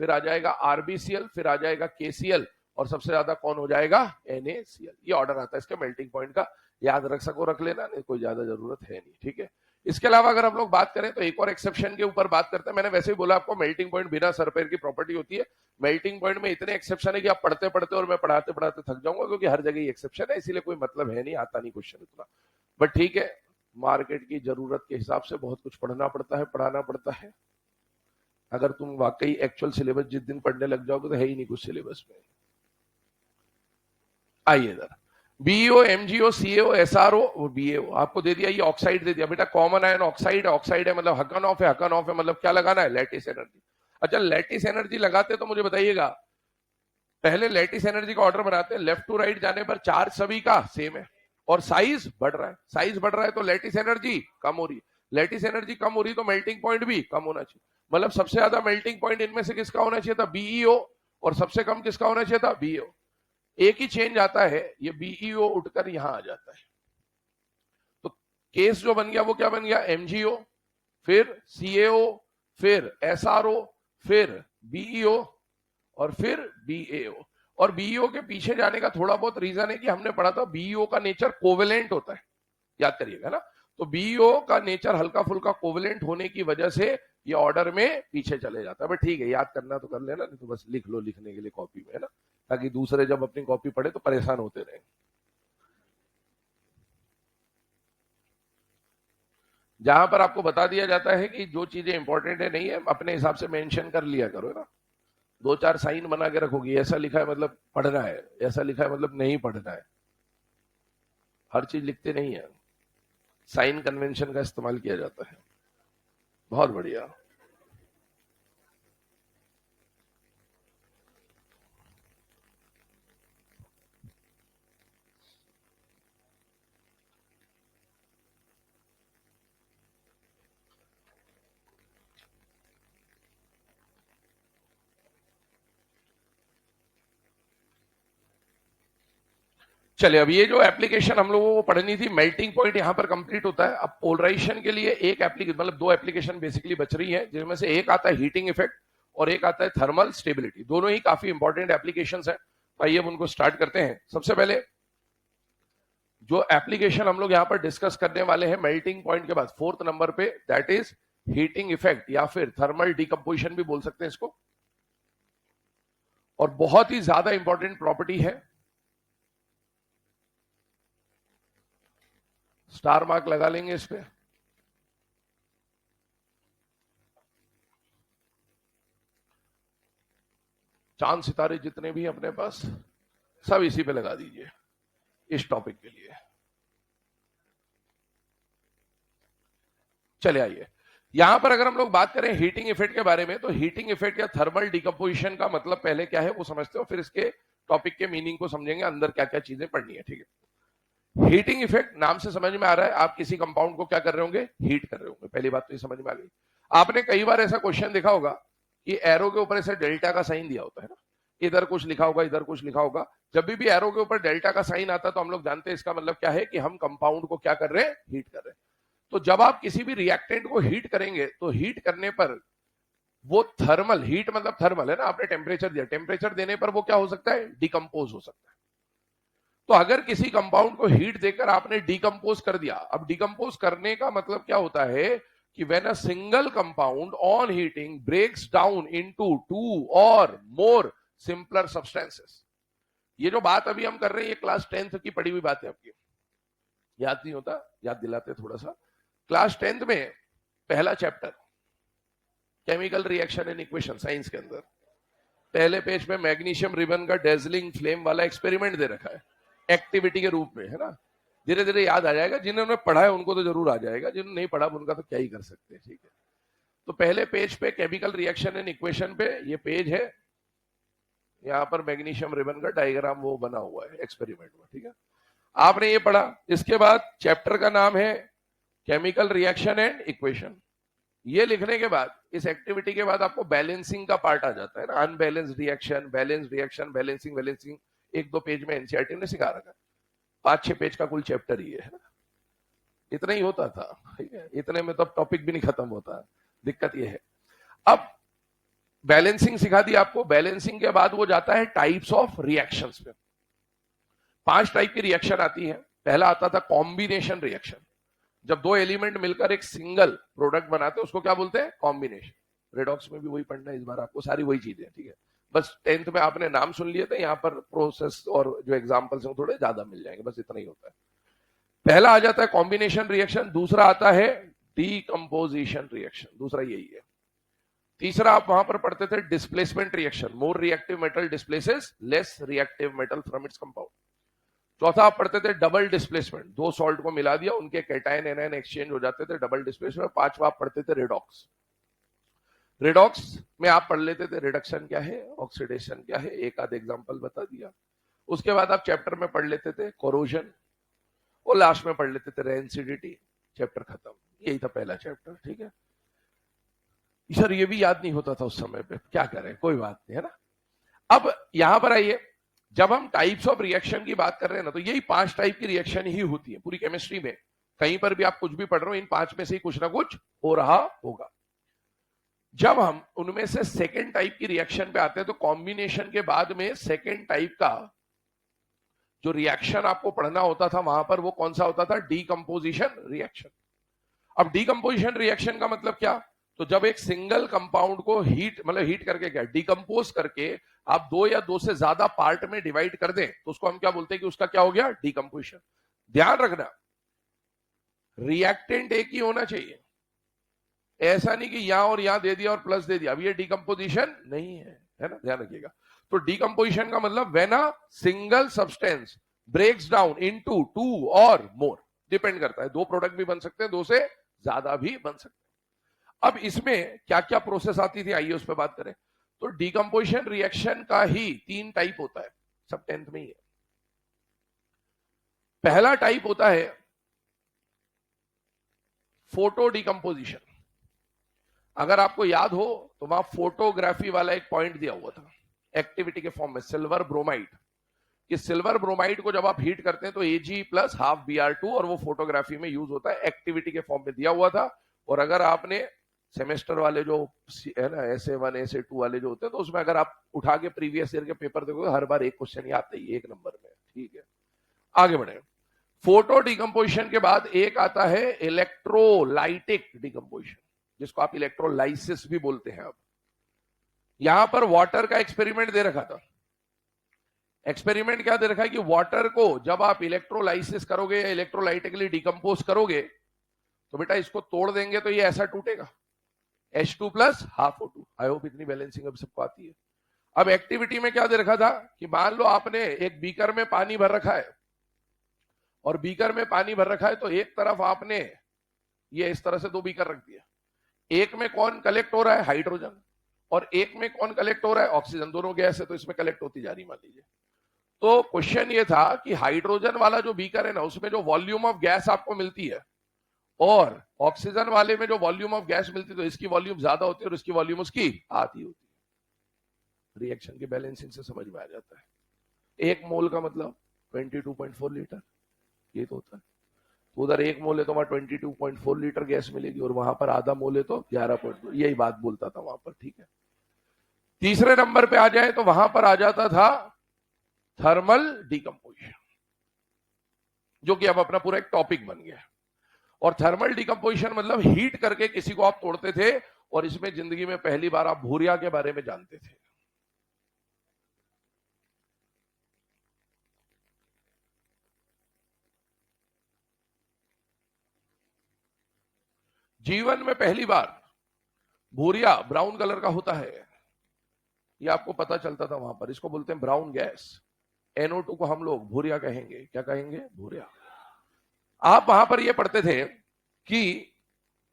फिर आ जाएगा RBCL, फिर आ जाएगा KCL, और सबसे ज्यादा कौन हो जाएगा, NaCl। ये ऑर्डर आता है इसके मेल्टिंग पॉइंट का, याद रख सको रख लेना, नहीं कोई ज्यादा जरूरत है नहीं, ठीक है। इसके अलावा अगर हम लोग बात करें तो एक और एक्सेप्शन के ऊपर बात करते हैं। मैंने वैसे ही बोला आपको मेल्टिंग पॉइंट बिना सर पैर की प्रॉपर्टी होती है। मेल्टिंग पॉइंट में इतने एक्सेप्शन है कि आप पढ़ते पढ़ते और मैं पढ़ाते पढ़ाते थक जाऊंगा, क्योंकि हर जगह एक्सेप्शन है, इसीलिए कोई मतलब है नहीं, आता नहीं क्वेश्चन इतना, बट ठीक है मार्केट की जरूरत के हिसाब से बहुत कुछ पढ़ना पड़ता है, पढ़ाना पड़ता है। अगर तुम वाकई एक्चुअल सिलेबस जिस दिन पढ़ने लग जाओगे तो है ही नहीं कुछ सिलेबस में। आइए इधर, BEO, MgO, CAO, SRO, BAO आपको दे दिया, ये ऑक्साइड दे दिया बेटा, कॉमन आयन ऑक्साइड है, ऑक्साइड है मतलब हकन ऑफ है, हकन ऑफ है मतलब क्या लगाना है, लैटिस एनर्जी। अच्छा लैटिस एनर्जी लगाते तो मुझे बताइएगा, पहले लैटिस एनर्जी का ऑर्डर बनाते हैं, लेफ्ट टू राइट जाने पर चार्ज सभी का सेम है और साइज बढ़ रहा है, साइज बढ़ रहा है तो लैटिस एनर्जी कम हो रही है, लैटिस एनर्जी कम हो रही है तो मेल्टिंग पॉइंट भी कम होना चाहिए। मतलब सबसे ज्यादा मेल्टिंग पॉइंट इनमें से किसका होना चाहिए था, बीईओ, और सबसे कम किसका होना चाहिए था, बीओ। एक ही चेंज आता है, ये बीईओ उठकर यहां आ जाता है, तो केस जो बन गया वो क्या बन गया, एमजीओ, फिर सीएओ, फिर एसआरओ, फिर बीईओ और फिर बीएओ। और बीईओ के पीछे जाने का थोड़ा बहुत रीजन है कि हमने पढ़ा था बीईओ का नेचर कोवेलेंट होता है, याद करिएगा ना, तो बीईओ का नेचर हल्का फुल्का कोवेलेंट होने की वजह से ये ऑर्डर में पीछे चले जाता है। बट ठीक है, याद करना तो कर लेना, नहीं तो बस लिख लो लिखने के लिए कॉपी में, है ना, ताकि दूसरे जब अपनी कॉपी पढ़े तो परेशान होते रहे। जहां पर आपको बता दिया जाता है कि जो चीजें इंपॉर्टेंट है नहीं है अपने हिसाब से मेंशन कर लिया करो, है ना, दो चार साइन बना के रखोगी, ऐसा लिखा है मतलब पढ़ना है, ऐसा लिखा है मतलब नहीं पढ़ना है, हर चीज लिखते नहीं है, साइन कन्वेंशन का इस्तेमाल किया जाता है। बहुत बढ़िया। चलिए, अब ये जो एप्लीकेशन हम लोगों को पढ़नी थी, मेल्टिंग पॉइंट यहां पर कंप्लीट होता है। अब पोलराइजेशन के लिए एक एप्लीकेशन, मतलब दो एप्लीकेशन बेसिकली बच रही है, जिनमें से एक आता है हीटिंग इफेक्ट और एक आता है थर्मल स्टेबिलिटी। दोनों ही काफी इंपॉर्टेंट एप्लीकेशन है। आइए अब उनको स्टार्ट करते हैं। सबसे पहले जो एप्लीकेशन हम लोग यहां पर डिस्कस करने वाले हैं मेल्टिंग पॉइंट के बाद, फोर्थ नंबर पे, दैट इज हीटिंग इफेक्ट या फिर थर्मल डिकम्पोजिशन भी बोल सकते हैं इसको, और बहुत ही ज्यादा इंपॉर्टेंट प्रॉपर्टी है। स्टार मार्क लगा लेंगे इस पे। चांद सितारे जितने भी अपने पास सब इसी पे लगा दीजिए इस टॉपिक के लिए। चले आइए, यहां पर अगर हम लोग बात करें हीटिंग इफेक्ट के बारे में, तो हीटिंग इफेक्ट या थर्मल डिकम्पोजिशन का मतलब पहले क्या है वो समझते हो, फिर इसके टॉपिक के मीनिंग को समझेंगे, अंदर क्या क्या चीजें पढ़नी है। ठीक है, हीटिंग इफेक्ट नाम से समझ में आ रहा है आप किसी कंपाउंड को क्या कर रहे होंगे, हीट कर रहे होंगे। पहली बात तो ये समझ में आ गई। आपने कई बार ऐसा क्वेश्चन देखा होगा कि एरो के ऊपर ऐसे डेल्टा का साइन दिया होता है ना, इधर कुछ लिखा होगा, इधर कुछ लिखा होगा। जब भी एरो के ऊपर डेल्टा का साइन आता है तो हम लोग जानते हैं इसका मतलब क्या है कि हम कंपाउंड को क्या कर रहे हैं, हीट कर रहे हैं। तो जब आप किसी भी रिएक्टेंट को हीट करेंगे तो हीट करने पर वो थर्मल, हीट मतलब थर्मल है ना, आपने टेम्परेचर दिया, टेम्परेचर देने पर वो क्या हो सकता है, डिकम्पोज हो सकता है। तो अगर किसी कंपाउंड को हीट देकर आपने डिकम्पोज कर दिया, अब डिकम्पोज करने का मतलब क्या होता है कि when a single compound on heating breaks down into two और मोर सिंपलर सब्सटेंसेस। ये जो बात अभी हम कर रहे हैं ये क्लास 10th की पढ़ी हुई बात है आपकी, याद नहीं होता, याद दिलाते थोड़ा सा। क्लास 10th में पहला chapter chemical reaction and equation science के अंदर पहले पेज पे मैग्नीशियम रिबन का डेजलिंग फ्लेम वाला एक्सपेरिमेंट दे रखा है एक्टिविटी के रूप में, है ना। धीरे धीरे याद आ जाएगा, जिन्होंने पढ़ा है उनको तो जरूर आ जाएगा, जिन्होंने नहीं पढ़ा उनका तो क्या ही कर सकते हैं। ठीक है, तो पहले पेज पे केमिकल रिएक्शन एंड इक्वेशन पे ये पेज है, यहाँ पर मैग्नीशियम रिबन का डायग्राम वो बना हुआ है एक्सपेरिमेंट में। ठीक है, आपने ये पढ़ा। इसके बाद चैप्टर का नाम है केमिकल रिएक्शन एंड इक्वेशन। ये लिखने के बाद, इस एक्टिविटी के बाद आपको बैलेंसिंग का पार्ट आ जाता है ना, unbalanced reaction, balanced reaction, balancing, balancing, एक दो पेज में एनसीईआरटी ने सिखा रखा है। 5-6 पेज का कुल चैप्टर ही है ना, इतना ही होता था। ठीक है, इतने में तो टॉपिक भी नहीं खत्म होता, दिक्कत ये है। अब बैलेंसिंग सिखा दी आपको, बैलेंसिंग के बाद वो जाता है टाइप्स ऑफ रिएक्शंस पे। 5 टाइप की रिएक्शन आती है। पहला आता था कॉम्बिनेशन रिएक्शन, जब दो एलिमेंट मिलकर एक सिंगल प्रोडक्ट बनाते हैं उसको क्या बोलते हैं, कॉम्बिनेशन। रेडॉक्स में भी वही पढ़ना है इस बार आपको, सारी वही चीजें। ठीक है, बस 10th में आपने नाम सुन लिए थे, यहाँ पर प्रोसेस और जो एग्जांपल्स हैं थोड़े ज्यादा मिल जाएंगे, बस इतना ही होता है। पहला आ जाता है कॉम्बिनेशन रिएक्शन, दूसरा आता है डीकंपोजिशन रिएक्शन, दूसरा यही है। तीसरा आप वहां पर पढ़ते थे displacement reaction, more reactive metal displaces less reactive metal from its compound. चौथा आप पढ़ते थे डबल डिस्प्लेसमेंट, दो सॉल्ट को मिला दिया, उनके कैटायन एनायन एक्सचेंज हो जाते थे, डबल डिस्प्लेसमेंट। पांचवा आप पढ़ते थे रिडॉक्स। रिडॉक्स में आप पढ़ लेते थे रिडक्शन क्या है, ऑक्सीडेशन क्या है, एक आध एग्जांपल बता दिया। उसके बाद आप चैप्टर में पढ़ लेते थे कोरोजन, और लास्ट में पढ़ लेते थे रेंसिडिटी, चैप्टर खत्म। यही था पहला चैप्टर, ठीक है सर। ये भी याद नहीं होता था उस समय पे, क्या करें, कोई बात नहीं, है ना। अब यहां पर आइए, जब हम टाइप्स ऑफ रिएक्शन की बात कर रहे हैं ना, तो यही 5 टाइप की रिएक्शन ही होती है पूरी केमिस्ट्री में। कहीं पर भी आप कुछ भी पढ़ रहे हो, इन 5 में से ही कुछ ना कुछ हो रहा होगा। जब हम उनमें से सेकेंड टाइप की रिएक्शन पे आते हैं, तो कॉम्बिनेशन के बाद में सेकेंड टाइप का जो रिएक्शन आपको पढ़ना होता था वहां पर, वो कौन सा होता था, डीकंपोजिशन रिएक्शन। अब डीकंपोजिशन रिएक्शन का मतलब क्या, तो जब एक सिंगल कंपाउंड को हीट, मतलब हीट करके क्या, डिकंपोज करके आप 2 या 2 से ज्यादा पार्ट में डिवाइड कर दें, तो उसको हम क्या बोलते हैं कि उसका क्या हो गया, डीकंपोजिशन। ध्यान रखना, रिएक्टेंट एक ही होना चाहिए, ऐसा नहीं कि यहां और यहां दे दिया और प्लस दे दिया, अब ये डीकंपोजिशन नहीं है ना, ध्यान रखिएगा। तो डीकंपोजिशन का मतलब when a single substance breaks down into 2 और मोर, डिपेंड करता है, 2 प्रोडक्ट भी बन सकते हैं, 2 से ज्यादा भी बन सकते हैं। अब इसमें क्या क्या प्रोसेस आती थी, आइए उस पर बात करें। तो डीकंपोजिशन रिएक्शन का ही 3 टाइप होता है, सब 10th में ही है। पहला टाइप होता है फोटो डीकंपोजिशन। अगर आपको याद हो तो वहां फोटोग्राफी वाला एक पॉइंट दिया हुआ था एक्टिविटी के फॉर्म में, सिल्वर ब्रोमाइड। कि सिल्वर ब्रोमाइड को जब आप हीट करते हैं तो Ag प्लस हाफ Br2, और वो फोटोग्राफी में यूज होता है, एक्टिविटी के फॉर्म में दिया हुआ था। और अगर आपने सेमेस्टर वाले जो है ना, SA1 SA2 वाले जो होते हैं, तो उसमें अगर आप उठा के प्रीवियस ईयर के पेपर देखोगे, हर बार एक क्वेश्चन ही आता है 1 नंबर में, ठीक है। आगे बढ़े, फोटो डिकम्पोजिशन के बाद एक आता है इलेक्ट्रोलाइटिक डिकम्पोजिशन, जिसको आप इलेक्ट्रोलाइसिस भी बोलते हैं। अब यहां पर वाटर का एक्सपेरिमेंट दे रखा था। एक्सपेरिमेंट क्या दे रखा है कि वाटर को जब आप इलेक्ट्रोलाइसिस करोगे या इलेक्ट्रोलाइटिकली डिकम्पोज करोगे, तो बेटा इसको तोड़ देंगे तो ये ऐसा टूटेगा, H2 plus half O2। I hope इतनी बैलेंसिंग अब सबको आती है। अब एक्टिविटी में क्या दे रखा था कि मान लो आपने एक बीकर में पानी भर रखा है, और बीकर में पानी भर रखा है, तो एक तरफ आपने ये इस तरह से 2 बीकर रख दिया, एक में कौन कलेक्ट हो रहा है, हाइड्रोजन, और एक में कौन कलेक्ट हो रहा है, ऑक्सीजन। दोनों गैस है तो इसमें कलेक्ट होती जा रही, मान लीजिए। तो क्वेश्चन ये था कि हाइड्रोजन वाला जो बीकर है ना, उसमें जो वॉल्यूम ऑफ गैस आपको मिलती है, और ऑक्सीजन वाले में जो वॉल्यूम ऑफ गैस मिलती है, तो इसकी वॉल्यूम ज्यादा होती है और इसकी वॉल्यूम उसकी आधी होती है। रिएक्शन की बैलेंसिंग से समझ में आ जाता है। 1 मोल का मतलब 22.4 लीटर, ये तो होता है। तो उधर 1 मोल है तो वहां 22.4 लीटर गैस मिलेगी, और वहां पर आधा मोल है तो 11.2, यही बात बोलता था वहां पर, ठीक है। तीसरे नंबर पे आ जाए तो वहां पर आ जाता था थर्मल डिकम्पोजिशन, जो कि अब अपना पूरा एक टॉपिक बन गया है। और थर्मल डिकम्पोजिशन मतलब हीट करके किसी को आप तोड़ते थे, और इसमें जिंदगी में पहली बार आप भूरिया के बारे में जानते थे। जीवन में पहली बार भूरिया ब्राउन कलर का होता है, ये आपको पता चलता था वहां पर। इसको बोलते हैं ब्राउन गैस। NO2 को हम लोग भूरिया कहेंगे, क्या कहेंगे, भूरिया। आप वहां पर ये पढ़ते थे कि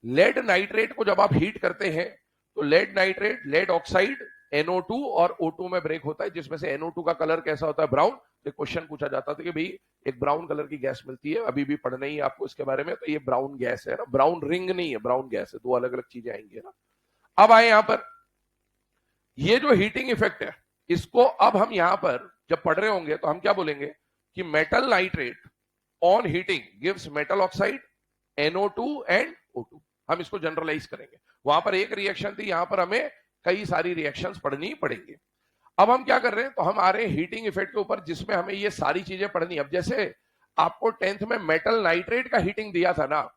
लेड नाइट्रेट को जब आप हीट करते हैं, तो lead nitrate, lead oxide, NO2 और O2 में ब्रेक होता है, जिसमें से NO2 का कलर कैसा होता है, ब्राउन। एक क्वेश्चन पूछा जाता था कि भाई एक ब्राउन कलर की गैस मिलती है, अभी भी पढ़ना ही है आपको इसके बारे में, तो ये ब्राउन गैस है ना, ब्राउन रिंग नहीं है, ब्राउन गैस है, 2 अलग अलग चीजें आएंगी ना। अब आए यहां पर, ये जो हीटिंग इफेक्ट है, इसको अब हम यहां पर जब पढ़ रहे होंगे तो हम क्या बोलेंगे कि metal nitrate on heating gives metal oxide, NO2 and O2। हम इसको जनरलाइज करेंगे। वहां पर एक रिएक्शन थी, यहां पर हमें कई सारी रिएक्शंस पढ़नी पड़ेंगी। अब हम क्या कर रहे हैं, तो हम आ रहे हैं हीटिंग इफेक्ट के ऊपर, जिसमें हमें ये सारी चीजें पढ़नी। अब जैसे आपको 10th में मेटल नाइट्रेट का हीटिंग दिया था ना,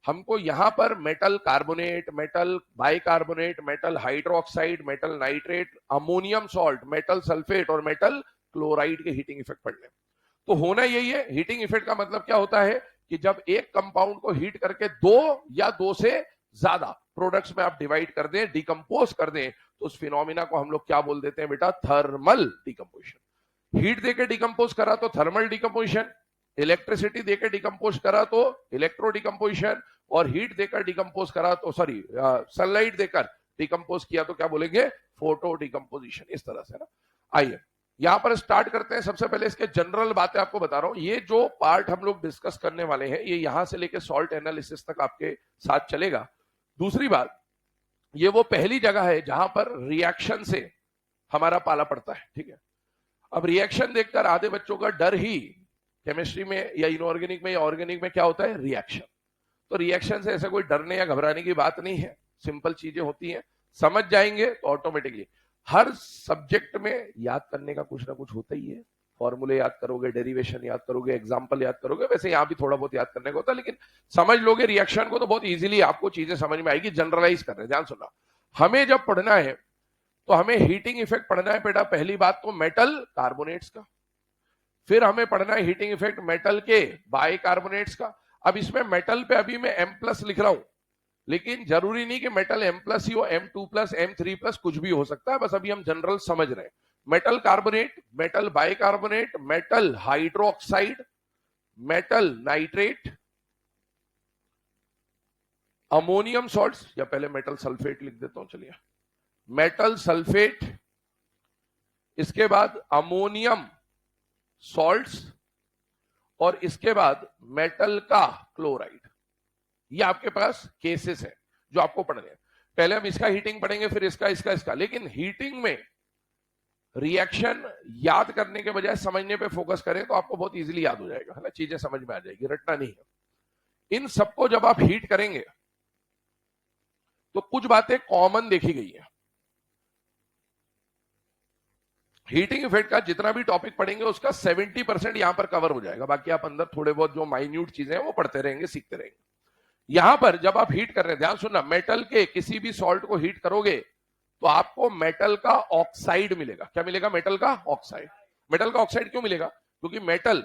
हमको यहां पर metal carbonate, metal bicarbonate, metal hydroxide, metal nitrate, ammonium salt, metal sulphate और मेटल क्लोराइड के हीटिंग इफेक्ट पढ़ने। तो होना यही है, हीटिंग इफेक्ट का मतलब क्या होता है कि जब एक कंपाउंड को हीट करके दो या दो से ज्यादा प्रोडक्ट्स में आप डिवाइड कर दें, डिकम्पोज कर दें, तो उस फिनोमिना को हम लोग क्या बोल देते हैं बेटा? Thermal decomposition. हीट देके डिकम्पोज करा तो थर्मल डिकम्पोजिशन, इलेक्ट्रिसिटी देकर डिकम्पोज करा तो इलेक्ट्रो डिकम्पोजिशन, और हीट देकर डिकम्पोज करा तो सनलाइट देकर डिकम्पोज किया तो क्या बोलेंगे? Photo decomposition. इस तरह से ना। आइए यहां पर स्टार्ट करते हैं। सबसे पहले इसके जनरल बातें आपको बता रहा हूं। ये जो पार्ट हम लोग डिस्कस करने वाले हैं ये यहां से लेकर सॉल्ट एनालिसिस तक आपके साथ चलेगा। दूसरी बात, ये वो पहली जगह है जहां पर रिएक्शन से हमारा पाला पड़ता है, ठीक है। अब रिएक्शन देखकर आधे बच्चों का डर ही केमिस्ट्री में या इनऑर्गेनिक में या ऑर्गेनिक में क्या होता है? रिएक्शन। तो रिएक्शन से ऐसा कोई डरने या घबराने की बात नहीं है, सिंपल चीजें होती हैं, समझ जाएंगे तो ऑटोमेटिकली। हर सब्जेक्ट में याद करने का कुछ ना कुछ होता ही है। फॉर्मूले याद करोगे, डेरिवेशन याद करोगे, एग्जाम्पल याद करोगे, वैसे यहां भी थोड़ा बहुत याद करने को होता है, लेकिन समझ लोगे रिएक्शन को तो बहुत इजीली आपको चीजें समझ में आएगी। जनरलाइज कर रहे हैं, ध्यान सुनना। हमें जब पढ़ना है तो हमें हीटिंग इफेक्ट पढ़ना है बेटा। पहली बात तो मेटल कार्बोनेट्स का, फिर हमें पढ़ना है हीटिंग इफेक्ट मेटल के बाइकार्बोनेट्स का। अब इसमें मेटल पे अभी मैं M+ लिख रहा हूं, लेकिन जरूरी नहीं कि मेटल M+ ही हो, M2+, M3+, कुछ भी हो सकता है। बस अभी हम जनरल समझ रहे हैं। Metal carbonate, metal bicarbonate, metal hydroxide, metal nitrate, ammonium salts, या पहले मेटल सल्फेट लिख देता हूं, चलिए, मेटल सल्फेट, इसके बाद अमोनियम सॉल्ट्स, और इसके बाद मेटल का क्लोराइड। ये आपके पास केसेस है जो आपको पढ़ने हैं। पहले हम इसका हीटिंग पढ़ेंगे, फिर इसका। लेकिन हीटिंग में रिएक्शन याद करने के बजाय समझने पे फोकस करें तो आपको बहुत इजीली याद हो जाएगा, है ना। चीजें समझ में आ जाएगी, रटना नहीं है। इन सबको जब आप हीट करेंगे तो कुछ बातें कॉमन देखी गई है। हीटिंग इफेक्ट का जितना भी टॉपिक पढ़ेंगे उसका 70% यहां पर कवर हो जाएगा। बाकी आप अंदर थोड़े बहुत जो माइन्यूट चीजें हैं वो पढ़ते रहेंगे, सीखते रहेंगे। यहां पर जब आप हीट कर रहे हैं, ध्यान सुनना, मेटल के किसी भी सॉल्ट को हीट करोगे तो आपको मेटल का ऑक्साइड मिलेगा। क्या मिलेगा? मेटल का ऑक्साइड। मेटल का ऑक्साइड क्यों मिलेगा? क्योंकि मेटल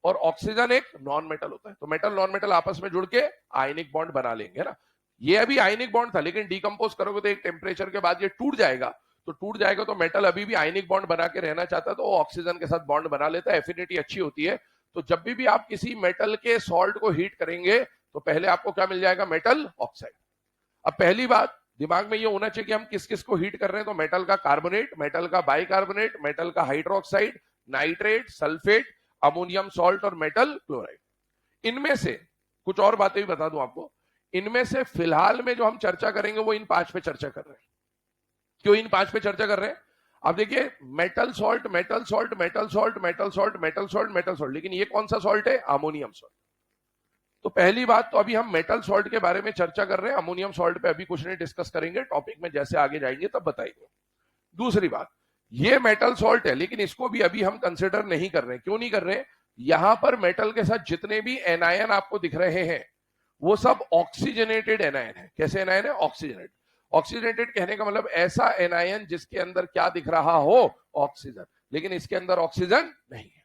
और ऑक्सीजन एक नॉन मेटल होता है, तो मेटल नॉन मेटल आपस में जुड़ के आयनिक बॉन्ड बना लेंगे, है ना। ये अभी आयनिक बॉन्ड था, लेकिन डिकम्पोज करोगे तो एक टेम्परेचर के बाद ये टूट जाएगा। तो मेटल अभी भी आयनिक बॉन्ड बना के रहना चाहता है, तो वो ऑक्सीजन के साथ बॉन्ड बना लेता है, एफिनिटी अच्छी होती है। तो जब भी आप किसी मेटल के सॉल्ट को हीट करेंगे तो पहले आपको क्या मिल जाएगा? Metal oxide. अब पहली बात दिमाग में ये होना चाहिए कि हम किस किस को हीट कर रहे हैं। तो मेटल का कार्बोनेट, मेटल का बाइकार्बोनेट, मेटल का hydroxide, nitrate, sulphate, ammonium salt और मेटल क्लोराइड। इनमें से कुछ और बातें भी बता दूं आपको। इनमें से फिलहाल में जो हम चर्चा करेंगे वो इन 5 पे चर्चा कर रहे हैं। क्यों इन 5 पे चर्चा कर रहे हैं? आप देखिए, metal salt, metal salt, metal salt, metal salt, metal salt, metal salt, लेकिन ये कौन सा सॉल्ट है? Ammonium salt. तो पहली बात तो अभी हम मेटल सॉल्ट के बारे में चर्चा कर रहे हैं, अमोनियम सॉल्ट पे अभी कुछ नहीं डिस्कस करेंगे, टॉपिक में जैसे आगे जाएंगे तब बताएंगे। दूसरी बात, ये मेटल सॉल्ट है लेकिन इसको भी अभी हम कंसिडर नहीं कर रहे हैं। क्यों नहीं कर रहे? यहां पर मेटल के साथ जितने भी एनायन आपको दिख रहे हैं वो सब ऑक्सीजनेटेड एनायन है। कैसे एनायन है? ऑक्सीजनेटेड। ऑक्सीजनेटेड कहने का मतलब ऐसा एनायन जिसके अंदर क्या दिख रहा हो? ऑक्सीजन, लेकिन इसके अंदर ऑक्सीजन नहीं है।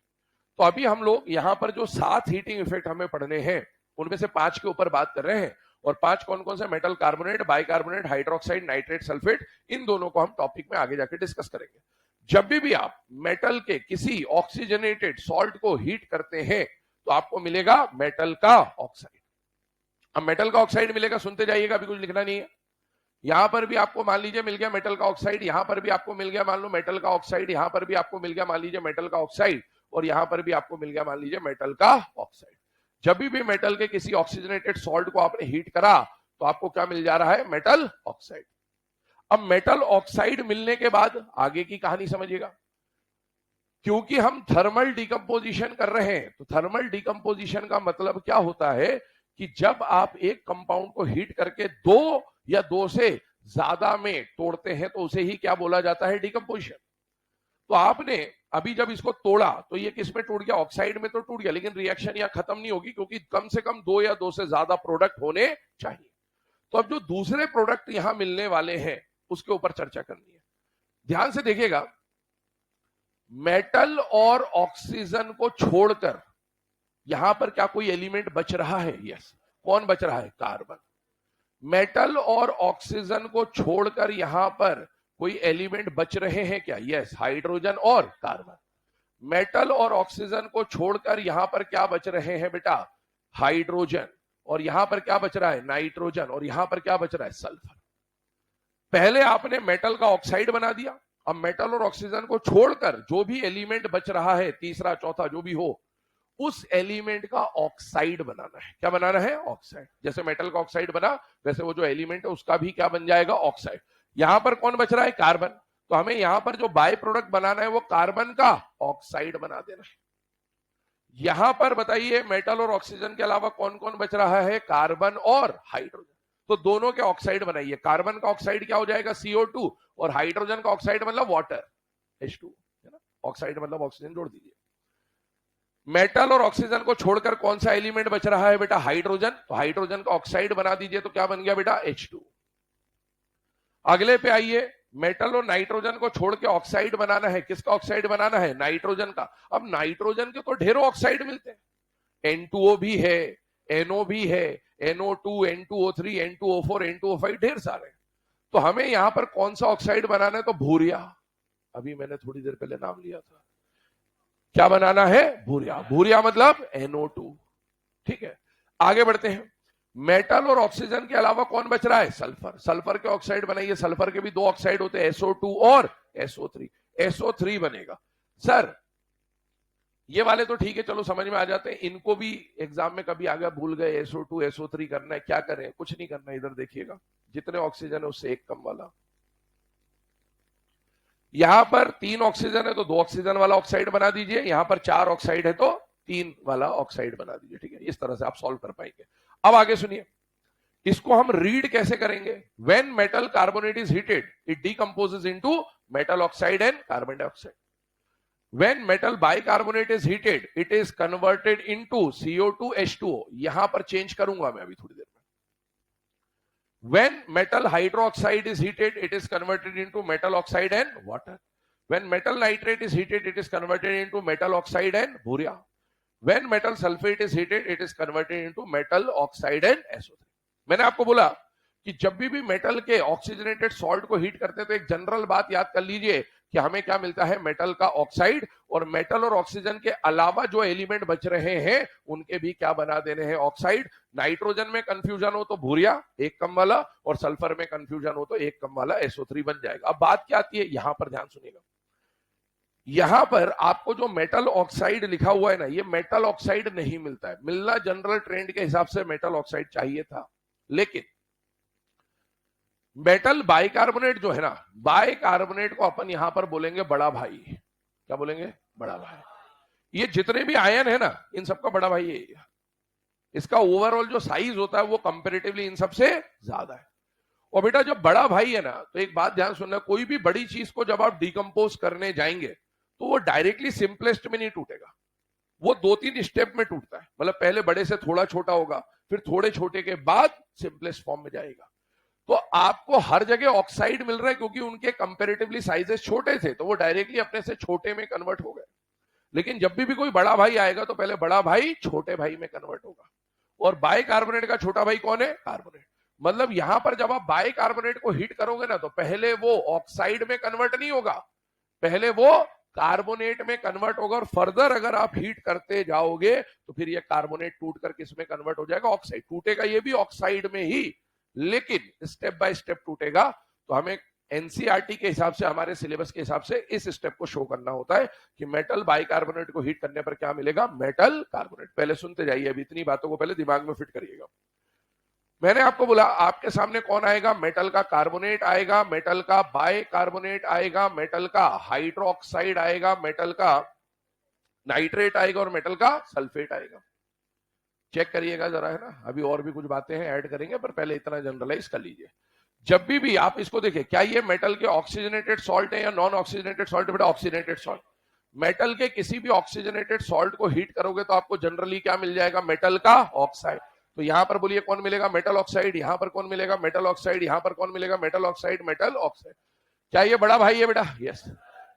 तो अभी हम लोग यहां पर जो 7 हीटिंग इफेक्ट हमें पढ़ने हैं उनमें से 5 के ऊपर बात कर रहे हैं। और 5 कौन कौन से? Metal carbonate, bicarbonate, hydroxide, nitrate, sulphate. इन दोनों को हम टॉपिक में आगे जाके डिस्कस करेंगे। जब भी आप मेटल के किसी ऑक्सीजनेटेड सॉल्ट को हीट करते हैं तो आपको मिलेगा मेटल का ऑक्साइड। अब मेटल का ऑक्साइड मिलेगा, सुनते जाइएगा, अभी कुछ लिखना नहीं है। यहां पर भी आपको मान लीजिए मिल गया मेटल का ऑक्साइड, यहां पर भी आपको मिल गया मान लो मेटल का ऑक्साइड, यहां पर भी आपको मिल गया मान लीजिए मेटल का ऑक्साइड, और यहां पर भी आपको मिल गया मान लीजिए मेटल का ऑक्साइड। जब भी मेटल के किसी ऑक्सीजनेटेड सॉल्ट को आपने हीट करा तो आपको क्या मिल जा रहा है? Metal oxide. अब मेटल ऑक्साइड मिलने के बाद आगे की कहानी समझिएगा। क्योंकि हम थर्मल डिकम्पोजिशन कर रहे हैं, तो थर्मल डिकम्पोजिशन का मतलब क्या होता है कि जब आप एक कंपाउंड को हीट करके 2 या 2 से ज्यादा में तोड़ते हैं तो उसे ही क्या बोला जाता है? डिकम्पोजिशन। तो आपने अभी जब इसको तोड़ा तो ये किस में टूट गया? ऑक्साइड में तो टूट गया, लेकिन रिएक्शन यहां खत्म नहीं होगी क्योंकि कम से कम 2 या 2 से ज्यादा प्रोडक्ट होने चाहिए। तो अब जो दूसरे प्रोडक्ट यहां मिलने वाले हैं उसके ऊपर चर्चा करनी है। ध्यान से देखिएगा, मेटल और ऑक्सीजन को छोड़कर यहां पर क्या कोई एलिमेंट बच रहा है? यस। कौन बच रहा है? कार्बन। मेटल और ऑक्सीजन को छोड़कर यहां पर कोई एलिमेंट बच रहे हैं क्या? यस, हाइड्रोजन और कार्बन। मेटल और ऑक्सीजन को छोड़कर यहां पर क्या बच रहे हैं बेटा? हाइड्रोजन। और यहां पर क्या बच रहा है? नाइट्रोजन। और यहां पर क्या बच रहा है? सल्फर। पहले आपने मेटल का ऑक्साइड बना दिया, अब मेटल और ऑक्सीजन को छोड़कर जो भी एलिमेंट बच रहा है, तीसरा चौथा जो भी हो, उस एलिमेंट का ऑक्साइड बनाना है। क्या बनाना है? ऑक्साइड। जैसे मेटल का ऑक्साइड बना, वैसे वो जो एलिमेंट है उसका भी क्या बन जाएगा? ऑक्साइड। यहां पर कौन बच रहा है? कार्बन। तो हमें यहां पर जो बाय प्रोडक्ट बनाना है वो कार्बन का ऑक्साइड बना देना है। यहां पर बताइए मेटल और ऑक्सीजन के अलावा कौन कौन बच रहा है? कार्बन और हाइड्रोजन। तो दोनों के ऑक्साइड बनाइए। कार्बन का ऑक्साइड क्या हो जाएगा? CO2। और हाइड्रोजन का ऑक्साइड मतलब वाटर, H2, है ना? ऑक्साइड मतलब ऑक्सीजन जोड़ दीजिए। मेटल और ऑक्सीजन को छोड़कर कौन सा एलिमेंट बच रहा है बेटा? हाइड्रोजन। तो हाइड्रोजन का ऑक्साइड बना दीजिए, तो क्या बन गया बेटा? H2। अगले पे आइए, मेटल और नाइट्रोजन को छोड़ के ऑक्साइड बनाना है। किसका ऑक्साइड बनाना है? नाइट्रोजन का। अब नाइट्रोजन के तो ढेरों ऑक्साइड मिलते हैं, N2O भी है, NO भी है, NO2, N2O3, N2O4, N2O5, ढेर सारे। तो हमें यहां पर कौन सा ऑक्साइड बनाना है? तो भूरिया। अभी मैंने थोड़ी देर पहले नाम लिया था। क्या बनाना है? भूरिया। भूरिया मतलब NO2। ठीक है, आगे बढ़ते हैं। मेटल और ऑक्सीजन के अलावा कौन बच रहा है? सल्फर। सल्फर के ऑक्साइड बनाइए। सल्फर के भी दो ऑक्साइड होते हैं, SO2 और SO3। SO3 बनेगा। सर ये वाले तो ठीक है, चलो समझ में आ जाते हैं। इनको भी एग्जाम में कभी आ गया, भूल गए, SO2 SO3 करना है, क्या करें? कुछ नहीं करना है। इधर देखिएगा, जितने ऑक्सीजन है उससे एक कम वाला। यहां पर 3 ऑक्सीजन है तो 2 ऑक्सीजन वाला ऑक्साइड बना दीजिए। यहां पर 4 ऑक्साइड है तो 3 वाला ऑक्साइड बना दीजिए। ठीक है, इस तरह से आप सॉल्व कर पाएंगे। अब आगे सुनिए, इसको हम रीड कैसे करेंगे? When metal carbonate is heated it decomposes into metal oxide and carbon dioxide. When metal bicarbonate is heated, it is converted into CO2 H2O। यहां पर चेंज करूंगा मैं अभी थोड़ी देर में। When metal hydroxide is heated, it is converted into metal oxide and water। When metal nitrate is heated, it is converted into metal oxide and bhuria। When metal sulfate is heated, it is converted into metal oxide and SO3। मैंने आपको बोला कि जब भी मेटल के ऑक्सीजनेटेड सॉल्ट को हीट करते हैं तो एक जनरल बात याद कर लीजिए कि हमें क्या मिलता है? मेटल का ऑक्साइड। और मेटल और ऑक्सीजन के अलावा जो एलिमेंट बच रहे हैं उनके भी क्या बना देने हैं? ऑक्साइड। नाइट्रोजन में कंफ्यूजन हो तो भूरिया एक कम वाला, और सल्फर में कंफ्यूजन हो तो एक कम वाला SO3 बन जाएगा। अब बात क्या आती है, यहां पर ध्यान सुनिएगा। यहां पर आपको जो मेटल ऑक्साइड लिखा हुआ है ना, ये मेटल ऑक्साइड नहीं मिलता है। मिलना जनरल ट्रेंड के हिसाब से मेटल ऑक्साइड चाहिए था, लेकिन मेटल बाइकार्बोनेट जो है ना, बाइकार्बोनेट को अपन यहां पर बोलेंगे बड़ा भाई। क्या बोलेंगे? बड़ा भाई। ये जितने भी आयन है ना, इन सबका बड़ा भाई है। इसका ओवरऑल जो साइज होता है वो कंपैरेटिवली इन सबसे ज्यादा है। और बेटा जब बड़ा भाई है ना, तो एक बात ध्यान सुनना, कोई भी बड़ी चीज को जब आप डिकम्पोज करने जाएंगे तो वो डायरेक्टली सिंपलेस्ट में नहीं टूटेगा, वो 2-3 स्टेप में टूटता है। मतलब पहले बड़े से थोड़ा छोटा होगा, फिर थोड़े छोटे के बाद सिंपलेस्ट फॉर्म में जाएगा। तो आपको हर जगह ऑक्साइड मिल रहा है क्योंकि उनके कंपैरेटिवली साइजेस छोटे थे, तो वो डायरेक्टली अपने से छोटे में कन्वर्ट हो गए। लेकिन जब भी कोई बड़ा भाई आएगा तो पहले बड़ा भाई छोटे भाई में कन्वर्ट होगा। और बाइकार्बोनेट का छोटा भाई कौन है? कार्बोनेट। मतलब यहां पर जब आप बाइकार्बोनेट को हीट करोगे ना, तो पहले वो ऑक्साइड में कन्वर्ट नहीं होगा, पहले वो कार्बोनेट में कन्वर्ट होगा। और फर्दर अगर आप हीट करते जाओगे तो फिर ये कार्बोनेट टूट कर किस में कन्वर्ट हो जाएगा? ऑक्साइड। टूटेगा ये भी ऑक्साइड में ही, लेकिन स्टेप बाय स्टेप टूटेगा। तो हमें एनसीईआरटी के हिसाब से, हमारे सिलेबस के हिसाब से इस स्टेप को शो करना होता है कि मेटल बाइकार्बोनेट को हीट करने पर क्या मिलेगा? Metal carbonate. पहले सुनते जाइए, अभी इतनी बातों को पहले दिमाग में फिट करिएगा। मैंने आपको बोला आपके सामने कौन आएगा? मेटल का कार्बोनेट आएगा, मेटल का बाइकार्बोनेट आएगा, मेटल का हाइड्रोक्साइड आएगा, मेटल का नाइट्रेट आएगा और मेटल का सल्फेट आएगा। चेक करिएगा जरा, है ना। अभी और भी कुछ बातें हैं, ऐड करेंगे, पर पहले इतना जनरलाइज कर लीजिए। जब भी आप इसको देखिए, क्या ये मेटल के ऑक्सीजनेटेड सॉल्ट है या नॉन ऑक्सीजनेटेड सॉल्ट है? बेटा ऑक्सीजनेटेड सॉल्ट। मेटल के किसी भी ऑक्सीजनेटेड सॉल्ट को हीट करोगे तो आपको जनरली क्या मिल जाएगा? मेटल का ऑक्साइड। तो यहां पर बोलिए कौन मिलेगा? Metal oxide. यहां पर कौन मिलेगा? Metal oxide. यहां पर कौन मिलेगा? Metal oxide, metal oxide. क्या ये बड़ा भाई है बेटा? यस।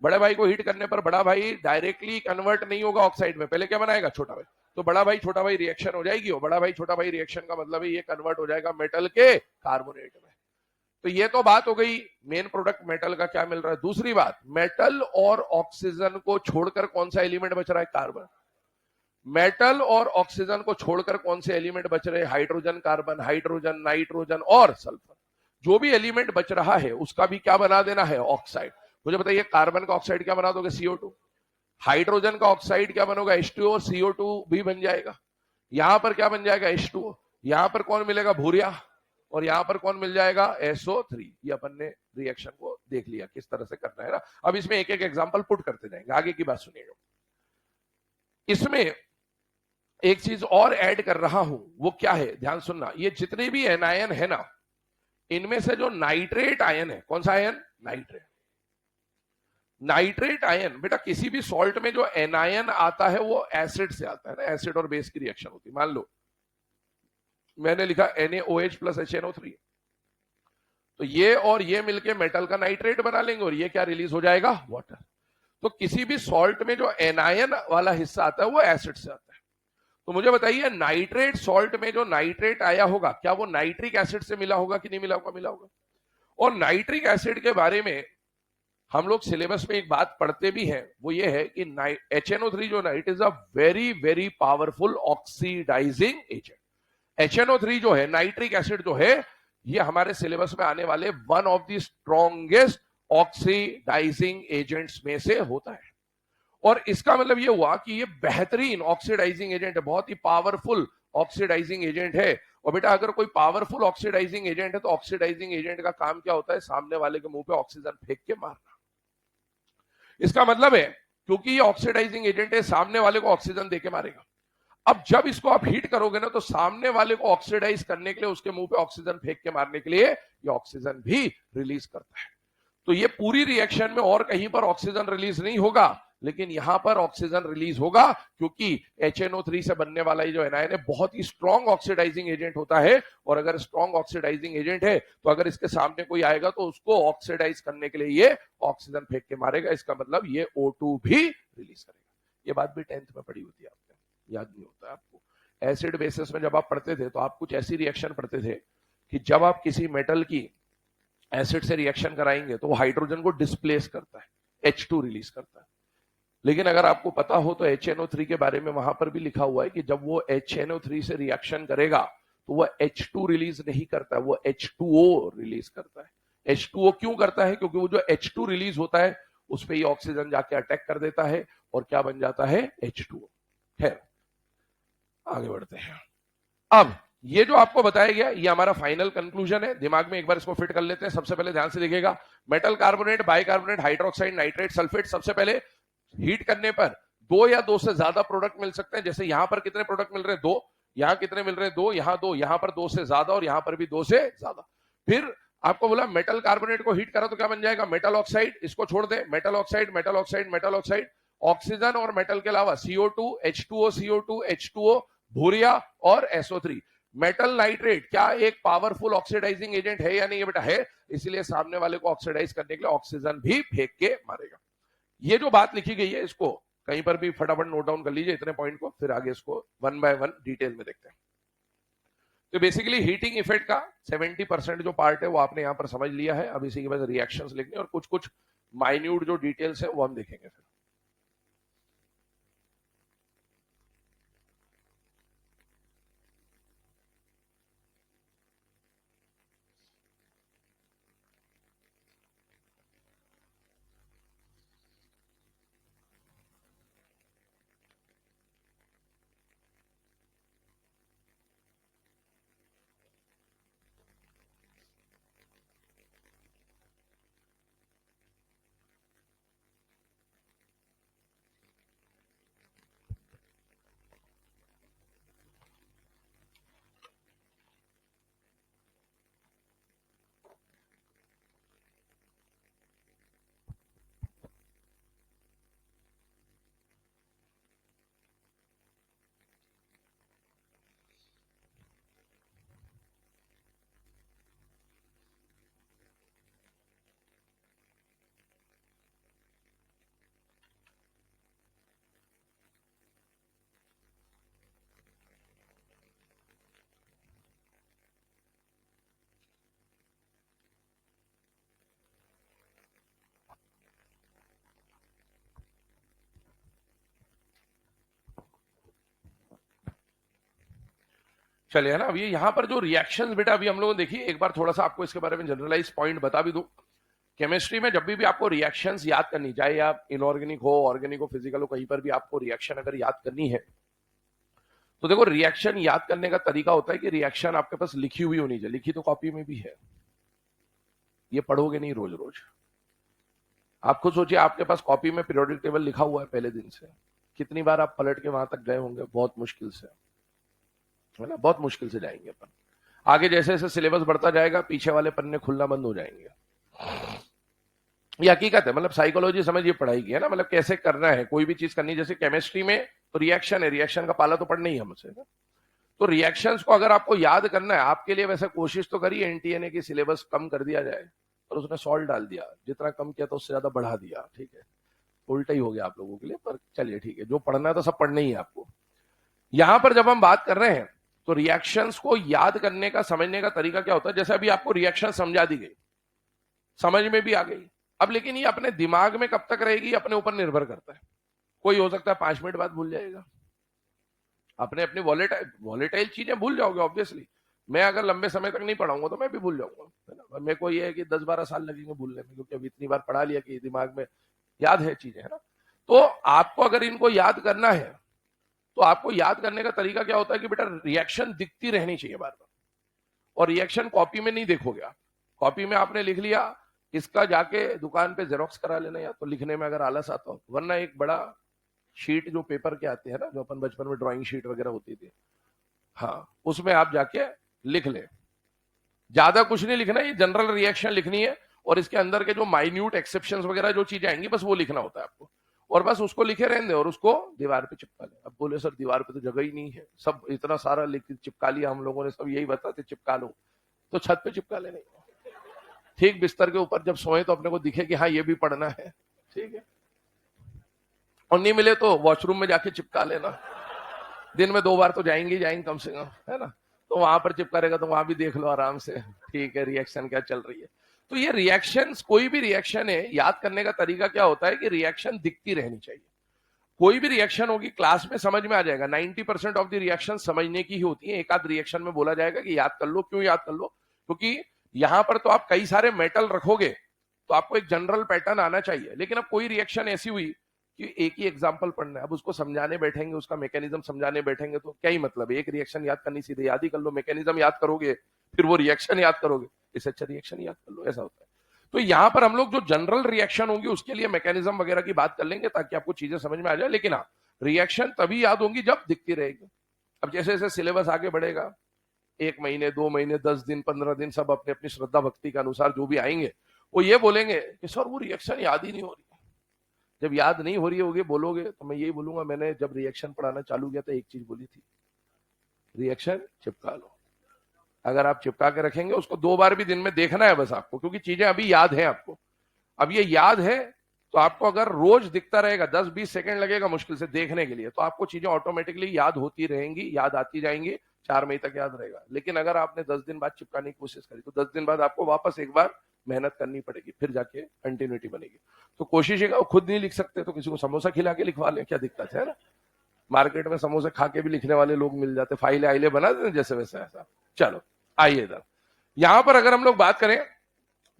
बड़े भाई को हीट करने पर बड़ा भाई डायरेक्टली कन्वर्ट नहीं होगा ऑक्साइड में, पहले क्या बनाएगा? छोटा भाई। तो बड़ा भाई छोटा भाई रिएक्शन हो जाएगी, और बड़ा भाई छोटा भाई रिएक्शन का मतलब है ये कन्वर्ट हो जाएगा मेटल के कार्बोनेट में। तो ये तो बात हो गई मेन प्रोडक्ट मेटल का क्या मिल रहा है। दूसरी बात, मेटल और ऑक्सीजन को छोड़कर कौन सा एलिमेंट बच रहा है? कार्बन। मेटल और ऑक्सीजन को छोड़कर कौन से एलिमेंट बच रहे हैं? हाइड्रोजन, कार्बन, हाइड्रोजन, नाइट्रोजन और सल्फर। जो भी एलिमेंट बच रहा है उसका भी क्या बना देना है? ऑक्साइड। मुझे बताइए कार्बन का ऑक्साइड क्या बना दोगे? CO2। हाइड्रोजन का ऑक्साइड क्या बनोगा? H2O, और CO2 भी बन जाएगा। यहां पर क्या बन जाएगा? H2O। यहां पर कौन मिलेगा? भूरिया। और यहां पर कौन मिल जाएगा? SO3। ये अपन ने रिएक्शन को देख लिया किस तरह से करना है ना। अब इसमें एक एक एग्जांपल पुट करते जाएंगे, आगे की बात सुनिएगा। इसमें एक चीज और ऐड कर रहा हूं, वो क्या है? ध्यान सुनना। ये जितने भी एनायन है ना, इनमें से जो नाइट्रेट आयन है, कौन सा आयन? नाइट्रेट। नाइट्रेट आयन बेटा किसी भी सॉल्ट में जो एनायन आता है वो एसिड से आता है ना, एसिड और बेस की रिएक्शन होती है। मान लो मैंने लिखा NaOH प्लस HNO3, तो ये और ये मिलके मेटल का नाइट्रेट बना लेंगे, और ये क्या रिलीज हो जाएगा? वाटर। तो किसी भी सॉल्ट में जो एनायन वाला हिस्सा आता है वो एसिड से आता है। तो मुझे बताइए नाइट्रेट सॉल्ट में जो नाइट्रेट आया होगा, क्या वो नाइट्रिक एसिड से मिला होगा कि नहीं मिला होगा? मिला होगा। और नाइट्रिक एसिड के बारे में हम लोग सिलेबस में एक बात पढ़ते भी हैं, वो ये है कि HNO3 जो ना, it is a very very powerful oxidising agent. HNO3 जो है, नाइट्रिक एसिड जो है, ये हमारे सिलेबस में आने वाले one of the strongest oxidising agents में से होता है। और इसका मतलब ये हुआ कि ये बेहतरीन ऑक्सीडाइजिंग एजेंट है, बहुत ही पावरफुल ऑक्सीडाइजिंग एजेंट है। और बेटा अगर कोई पावरफुल ऑक्सीडाइजिंग एजेंट है तो ऑक्सीडाइजिंग एजेंट का काम क्या होता है? सामने वाले के मुंह पे ऑक्सीजन फेंक के मारना। इसका मतलब है क्योंकि ये ऑक्सीडाइजिंग एजेंट है, सामने वाले को ऑक्सीजन देके मारेगा। अब जब इसको आप हीट करोगे ना, तो सामने वाले को ऑक्सीडाइज करने के लिए, उसके मुंह पे ऑक्सीजन फेंक के मारने के लिए ये ऑक्सीजन भी रिलीज करता है। तो ये पूरी रिएक्शन में और कहीं पर ऑक्सीजन रिलीज नहीं होगा, लेकिन यहां पर ऑक्सीजन रिलीज होगा, क्योंकि HNO3 से बनने वाला ये जो एनायन है बहुत ही स्ट्रॉन्ग ऑक्सीडाइजिंग एजेंट होता है। और अगर स्ट्रॉन्ग ऑक्सीडाइजिंग एजेंट है तो अगर इसके सामने कोई आएगा तो उसको ऑक्सीडाइज करने के लिए ये ऑक्सीजन फेंक के मारेगा। इसका मतलब ये O2 भी रिलीज करेगा। ये बात भी 10th में पढ़ी होती है, आपने याद नहीं होता आपको। एसिड बेसिस में जब आप पढ़ते थे तो आप कुछ ऐसी रिएक्शन पढ़ते थे कि जब आप किसी मेटल की एसिड से रिएक्शन कराएंगे तो वो हाइड्रोजन को डिस्प्लेस करता है, H2 रिलीज करता है। लेकिन अगर आपको पता हो तो HNO3 के बारे में वहां पर भी लिखा हुआ है कि जब वो HNO3 से रिएक्शन करेगा तो वो H2 रिलीज नहीं करता, वो H2O रिलीज करता है। H2O क्यों करता है? क्योंकि वो जो H2 रिलीज होता है उस पर ये ऑक्सीजन जाके अटैक कर देता है और क्या बन जाता है? H2O। खैर आगे बढ़ते हैं। अब ये जो आपको बताया गया ये हमारा फाइनल कंक्लूजन है, दिमाग में एक बार इसको फिट कर लेते हैं। सबसे पहले ध्यान से देखिएगा, metal, carbonate, bicarbonate, hydroxide, nitrate, sulphate, सबसे पहले हीट करने पर दो या दो से ज्यादा प्रोडक्ट मिल सकते हैं। जैसे यहां पर कितने प्रोडक्ट मिल रहे हैं? दो। यहां कितने मिल रहे हैं? दो। यहां दो। यहां पर दो से ज्यादा, और यहां पर भी दो से ज्यादा। फिर आपको बोला मेटल कार्बोनेट को हीट करा तो क्या बन जाएगा? Metal oxide. इसको छोड़ दे, metal oxide, metal oxide, metal oxide. Oxygen और मेटल के अलावा CO2, H2O, CO2, H2O, Bhuria और SO3। मेटल नाइट्रेट क्या एक पावरफुल ऑक्सीडाइजिंग एजेंट है या नहीं? ये बेटा है, इसलिए सामने वाले को ऑक्सीडाइज करने के लिए ऑक्सीजन भी फेंक के मारेगा। ये जो बात लिखी गई है इसको कहीं पर भी फटाफट नोट डाउन कर लीजिए इतने पॉइंट को, फिर आगे इसको वन बाय वन डिटेल में देखते हैं। तो बेसिकली हीटिंग इफेक्ट का 70% जो पार्ट है वो आपने यहां पर समझ लिया है। अब इसी के बाद रिएक्शंस लिखने और कुछ कुछ माइन्यूट जो डिटेल्स है वो हम देखेंगे फिर। चलिए ना, अब ये यहाँ पर जो रिएक्शंस बेटा अभी हम लोगों ने देखी, एक बार थोड़ा सा आपको इसके बारे में जनरलाइज पॉइंट बता भी दूं। केमिस्ट्री में जब भी आपको रिएक्शंस याद करनी, चाहे आप इनऑर्गेनिक हो, ऑर्गेनिक हो, फिजिकल हो, कहीं पर भी आपको रिएक्शन अगर याद करनी है तो देखो, रिएक्शन याद करने का तरीका होता है कि रिएक्शन आपके पास लिखी हुई होनी चाहिए। लिखी तो कॉपी में भी है, ये पढ़ोगे नहीं रोज रोज। आप खुद सोचिए, आपके पास कॉपी में पीरियोडिक टेबल लिखा हुआ है पहले दिन से, कितनी बार आप पलट के वहां तक गए होंगे? बहुत मुश्किल से, है ना, बहुत मुश्किल से जाएंगे अपन। आगे जैसे जैसे सिलेबस बढ़ता जाएगा, पीछे वाले पन्ने खुलना बंद हो जाएंगे। ये हकीकत है, मतलब साइकोलॉजी समझिए पढ़ाई की, है ना, मतलब कैसे करना है कोई भी चीज करनी। जैसे केमिस्ट्री में तो रिएक्शन है, रिएक्शन का पाला तो पढ़ना ही हमसे ना। तो रिएक्शंस को अगर आपको याद करना है, आपके लिए वैसे कोशिश तो करिए एनटीए ने कि सिलेबस कम कर दिया जाए, और उसने सॉल्ट डाल दिया, जितना कम किया तो उससे ज्यादा बढ़ा दिया। ठीक है, उल्टा ही हो गया आप लोगों के लिए, पर चलिए ठीक है, जो पढ़ना है तो सब पढ़ना ही है आपको। यहां पर जब हम बात कर रहे हैं तो रिएक्शंस को याद करने का, समझने का तरीका क्या होता है। जैसे अभी आपको रिएक्शन समझा दी गई, समझ में भी आ गई, अब लेकिन ये अपने दिमाग में कब तक रहेगी अपने ऊपर निर्भर करता है। कोई हो सकता है 5 मिनट बाद भूल जाएगा, अपने अपनी वॉलेटाइल चीजें भूल जाओगे ऑब्वियसली। मैं अगर लंबे समय तक नहीं पढ़ाऊंगा तो मैं भी भूल जाऊंगा, है ना। मेरे को ये है कि 10-12 साल लगेंगे भूलने में, क्योंकि अब इतनी बार पढ़ा लिया कि दिमाग में याद है चीजें, है ना। तो आपको अगर इनको याद करना है तो आपको याद करने का तरीका क्या होता है कि बेटा रिएक्शन दिखती रहनी चाहिए बार बार, और रिएक्शन कॉपी में नहीं देखोगे आप। कॉपी में आपने लिख लिया, इसका जाके दुकान पे जेरोक्स करा लेना, या तो लिखने में अगर आलस आता हो, वरना एक बड़ा शीट जो पेपर के आते हैं ना, जो अपन बचपन में ड्राइंग शीट वगैरह होती थी, हाँ, उसमें आप जाके लिख ले। ज्यादा कुछ नहीं लिखना, ये जनरल रिएक्शन लिखनी है, और इसके अंदर के जो माइन्यूट एक्सेप्शंस वगैरह जो चीजें आएंगी बस वो लिखना होता है आपको, और बस उसको लिखे रहने दे और उसको दीवार पे चिपका ले। अब बोले सर दीवार पे तो जगह ही नहीं है, सब इतना सारा लिख चिपका लिया हम लोगों ने, सब यही बताते चिपका लो, तो छत पे चिपका ले, नहीं ठीक बिस्तर के ऊपर जब सोए तो अपने को दिखे कि हाँ ये भी पढ़ना है, ठीक है। और नहीं मिले तो वॉशरूम में जाके चिपका लेना, दिन में 2 बार तो जाएंगे कम से कम, है ना। तो वहां पर चिपका रहेगा तो वहां भी देख लो आराम से, ठीक है, रिएक्शन क्या चल रही है। तो ये रिएक्शंस, कोई भी रिएक्शन है, याद करने का तरीका क्या होता है कि रिएक्शन दिखती रहनी चाहिए। कोई भी रिएक्शन होगी क्लास में समझ में आ जाएगा, 90% ऑफ द रिएक्शन समझने की ही होती है। एक आध रिएक्शन में बोला जाएगा कि याद कर लो। क्यों याद कर लो? क्योंकि यहां पर तो आप कई सारे मेटल रखोगे तो आपको एक जनरल पैटर्न आना चाहिए, लेकिन अब कोई रिएक्शन ऐसी हुई कि एक ही एग्जांपल पढ़ना है, अब उसको समझाने बैठेंगे, उसका मैकेनिज्म समझाने बैठेंगे तो क्या ही मतलब है। एक रिएक्शन याद करनी, सीधे याद ही कर लो, मैकेनिज्म याद करोगे फिर वो रिएक्शन याद करोगे, इससे अच्छा रिएक्शन याद कर लो, ऐसा होता है। तो यहां पर हम लोग जो जनरल रिएक्शन होंगी उसके लिए मैकेनिज्म वगैरह की बात कर लेंगे ताकि आपको चीजें समझ में आ जाए, लेकिन हाँ, रिएक्शन तभी याद होंगी जब दिखती रहेगी। अब जैसे जैसे सिलेबस आगे बढ़ेगा, 1 महीने 2 महीने 10 दिन 15 दिन सब अपने अपनी श्रद्धा भक्ति के अनुसार जो भी आएंगे वो ये बोलेंगे कि सर वो रिएक्शन याद ही नहीं हो रही। जब याद नहीं हो रही होगी बोलोगे तो मैं यही बोलूंगा, मैंने जब रिएक्शन पढ़ाना चालू किया तो एक चीज बोली थी, रिएक्शन चिपका लो। अगर आप चिपका के रखेंगे उसको 2 बार भी दिन में देखना है बस आपको, क्योंकि चीजें अभी याद है आपको। अब ये याद है तो आपको अगर रोज दिखता रहेगा, 10-20 सेकंड लगेगा मुश्किल से देखने के लिए, तो आपको चीजें ऑटोमेटिकली याद होती रहेंगी, याद आती जाएंगी, 4 महीने तक याद रहेगा। लेकिन अगर आपने 10 दिन बाद चिपकाने की कोशिश करी तो 10 दिन बाद आपको वापस एक बार मेहनत करनी पड़ेगी, फिर जाके कंटिन्यूटी बनेगी। तो कोशिश है, खुद नहीं लिख सकते तो किसी को समोसा खिला के लिखवा लें, क्या दिक्कत है ना। मार्केट में समोसे खा के भी लिखने वाले लोग मिल जाते, फाइलें आइले बना देते जैसे वैसे, ऐसा। चलो आइए इधर, यहां पर अगर हम लोग बात करें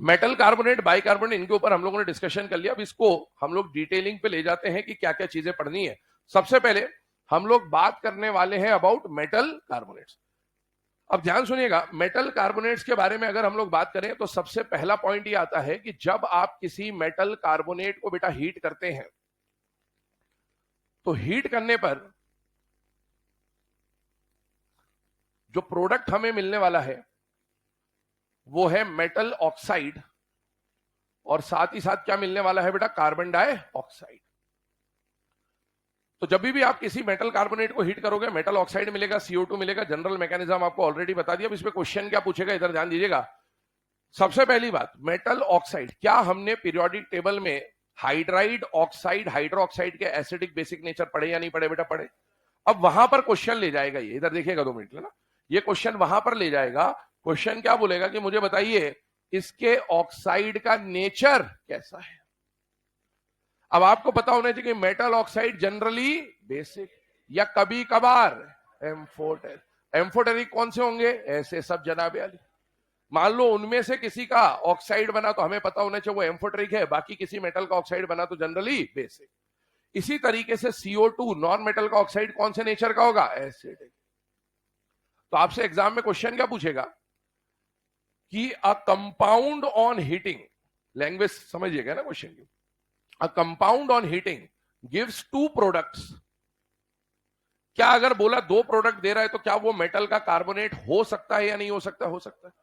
मेटल कार्बोनेट, बाइकार्बोनेट, इनके ऊपर हम लोगों ने डिस्कशन कर लिया। अब इसको हम लोग डिटेलिंग पे ले जाते हैं कि क्या क्या चीजें पढ़नी है। सबसे पहले हम लोग बात करने वाले हैं अबाउट मेटल कार्बोनेट्स। अब ध्यान सुनिएगा, मेटल कार्बोनेट्स के बारे में अगर हम लोग बात करें तो सबसे पहला पॉइंट ये आता है कि जब आप किसी मेटल कार्बोनेट को बेटा हीट करते हैं तो हीट करने पर जो प्रोडक्ट हमें मिलने वाला है वो है मेटल ऑक्साइड, और साथ ही साथ क्या मिलने वाला है बेटा, कार्बन डाइऑक्साइड। तो जब भी आप किसी मेटल कार्बोनेट को हीट करोगे मेटल ऑक्साइड मिलेगा, CO2 मिलेगा। जनरल मैकेनिज्म आपको ऑलरेडी बता दिया। अब इसमें क्वेश्चन क्या पूछेगा, इधर ध्यान दीजिएगा। सबसे पहली बात, मेटल ऑक्साइड, क्या हमने पीरियोडिक टेबल में हाइड्राइड ऑक्साइड, हाइड्रोक्साइड के एसिडिक बेसिक नेचर पढ़े या नहीं पढ़े बेटा? पढ़े। अब वहां पर क्वेश्चन ले जाएगा ये, इधर देखिएगा 2 मिनट ना, ये क्वेश्चन वहां पर ले जाएगा। क्वेश्चन क्या बोलेगा कि मुझे बताइए इसके ऑक्साइड का नेचर कैसा है। अब आपको पता होना चाहिए कि मेटल ऑक्साइड जनरली बेसिक या कभी कभार M4 एम्फोटेरिक कौन से होंगे? ऐसे सब जनाबे अली। मान लो उनमें से किसी का ऑक्साइड बना तो हमें पता होना चाहिए वो एम्फोटेरिक है, बाकी किसी मेटल का ऑक्साइड बना तो जनरली बेसिक। इसी तरीके से CO2 नॉन मेटल का ऑक्साइड कौन से नेचर का होगा? एसिडिक। तो आपसे एग्जाम में क्वेश्चन क्या पूछेगा कि a compound on heating, language समझिएगा ना क्वेश्चन की, a compound on heating gives 2 products. क्या अगर बोला 2 प्रोडक्ट दे रहा है तो क्या वो मेटल का कार्बोनेट हो सकता है या नहीं हो सकता? हो सकता है।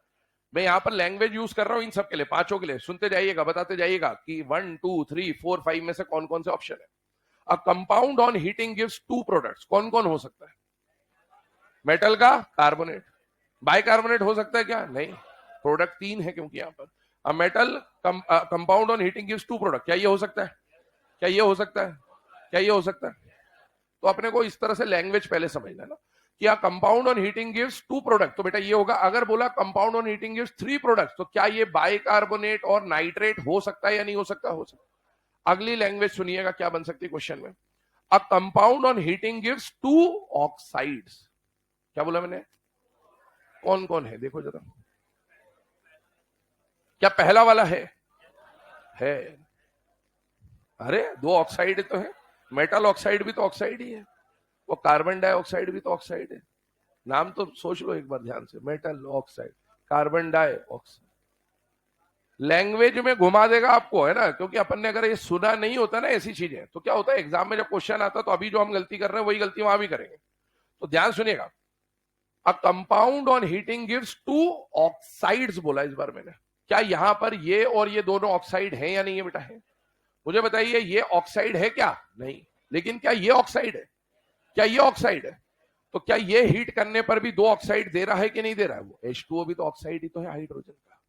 मैं यहां पर लैंग्वेज यूज कर रहा हूं इन सब के लिए, पांचों के लिए। सुनते जाइएगा, बताते जाइएगा कि 1 2 3 4 5 में से कौन कौन से ऑप्शन है। A compound on heating gives 2 products, कौन कौन हो सकता है? मेटल का कार्बोनेट। बाइकार्बोनेट हो सकता है क्या? नहीं, प्रोडक्ट 3 है क्योंकि यहां पर a metal compound on heating gives 2 product. क्या ये हो सकता है? क्या ये हो सकता है? क्या ये हो सकता है? तो अपने को इस तरह से लैंग्वेज पहले समझना है ना कि compound on heating gives 2 product, तो बेटा ये होगा। अगर बोला compound on heating gives 3 products, तो क्या ये बाइकार्बोनेट और नाइट्रेट हो सकता है या नहीं हो सकता? हो सकता। अगली लैंग्वेज सुनिएगा क्या बन सकती है क्वेश्चन में। A compound on heating gives 2 oxides. क्या बोला मैंने? कौन कौन है देखो जरा। क्या पहला वाला है? है। अरे 2 ऑक्साइड तो है। मेटल ऑक्साइड भी तो ऑक्साइड ही है, वो कार्बन डाइऑक्साइड भी तो ऑक्साइड है। नाम तो सोच लो एक बार ध्यान से, metal oxide, carbon dioxide. Language में घुमा देगा आपको, है ना, क्योंकि अपन ने अगर ये सुना नहीं होता ना ऐसी चीजें, तो क्या होता है एग्जाम में जब क्वेश्चन आता तो अभी जो हम गलती कर रहे हैं वही गलती वहां भी करेंगे। तो ध्यान सुनिएगा। A compound on heating gives 2 oxides बोला इस बार मैंने। क्या यहां पर ये और ये दोनों ऑक्साइड है या नहीं है बेटा? है। मुझे बताइए ये ऑक्साइड है क्या? नहीं। लेकिन क्या ये ऑक्साइड है? क्या ये ऑक्साइड है? तो क्या ये हीट करने पर भी 2 ऑक्साइड दे रहा है कि नहीं दे रहा है? वो H2O भी तो ऑक्साइड ही तो है हाइड्रोजन का।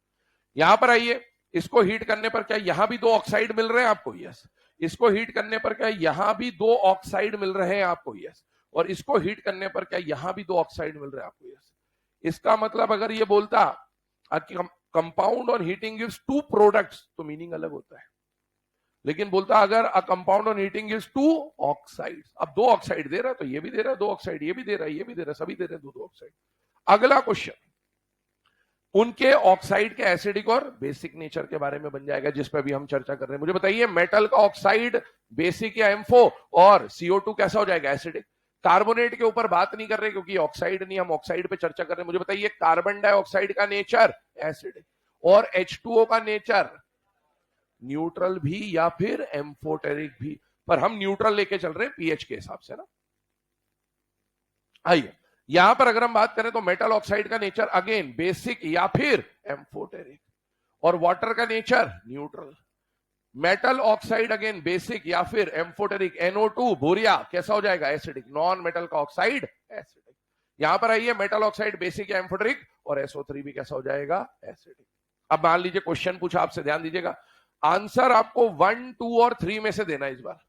यहां पर आइए, इसको हीट करने पर क्या यहां भी 2 ऑक्साइड मिल रहे हैं आपको? यस। इसको हीट करने पर क्या यहां भी 2 ऑक्साइड मिल रहे हैं आपको? यस। और इसको हीट करने पर क्या यहां भी 2 ऑक्साइड मिल रहे हैं आपको? यस। इसका मतलब अगर ये बोलता compound on heating gives 2 products, तो मीनिंग अलग होता है। लेकिन बोलता अगर a compound on heating gives 2 oxide, अब 2 ऑक्साइड दे रहा है तो ये भी दे रहा है 2 ऑक्साइड, ये भी दे रहा है, ये भी दे रहा है, सभी दे रहे हैं 2 ऑक्साइड। अगला क्वेश्चन उनके ऑक्साइड के एसिडिक और बेसिक नेचर के बारे में बन जाएगा, जिस पर भी हम चर्चा कर रहे हैं। मुझे बताइए मेटल का ऑक्साइड बेसिक या एम्फो, और CO2 कैसा हो जाएगा? एसिडिक। कार्बोनेट के ऊपर बात नहीं कर रहे क्योंकि ऑक्साइड नहीं, हम ऑक्साइड पे चर्चा कर रहे हैं। मुझे बताइए कार्बन डाइऑक्साइड का नेचर एसिडिक, और H2O का नेचर न्यूट्रल भी या फिर एम्फोटेरिक भी, पर हम न्यूट्रल लेके चल रहे हैं पीएच के हिसाब से ना। आइए यहां पर अगर हम बात करें तो मेटल ऑक्साइड का नेचर अगेन बेसिक या फिर एम्फोटेरिक, और वाटर का nature neutral. Metal oxide again basic या फिर एम्फोटेरिक। NO2 बोरिया कैसा हो जाएगा? एसिडिक। नॉन मेटल का ऑक्साइड एसिडिक। यहां पर आइए मेटल ऑक्साइड बेसिक या एम्फोटेरिक, और SO3 भी कैसा हो जाएगा? एसिडिक। अब मान लीजिए क्वेश्चन पूछा आपसे, ध्यान दीजिएगा। आंसर आपको 1 2 और 3 में से देना है इस बार।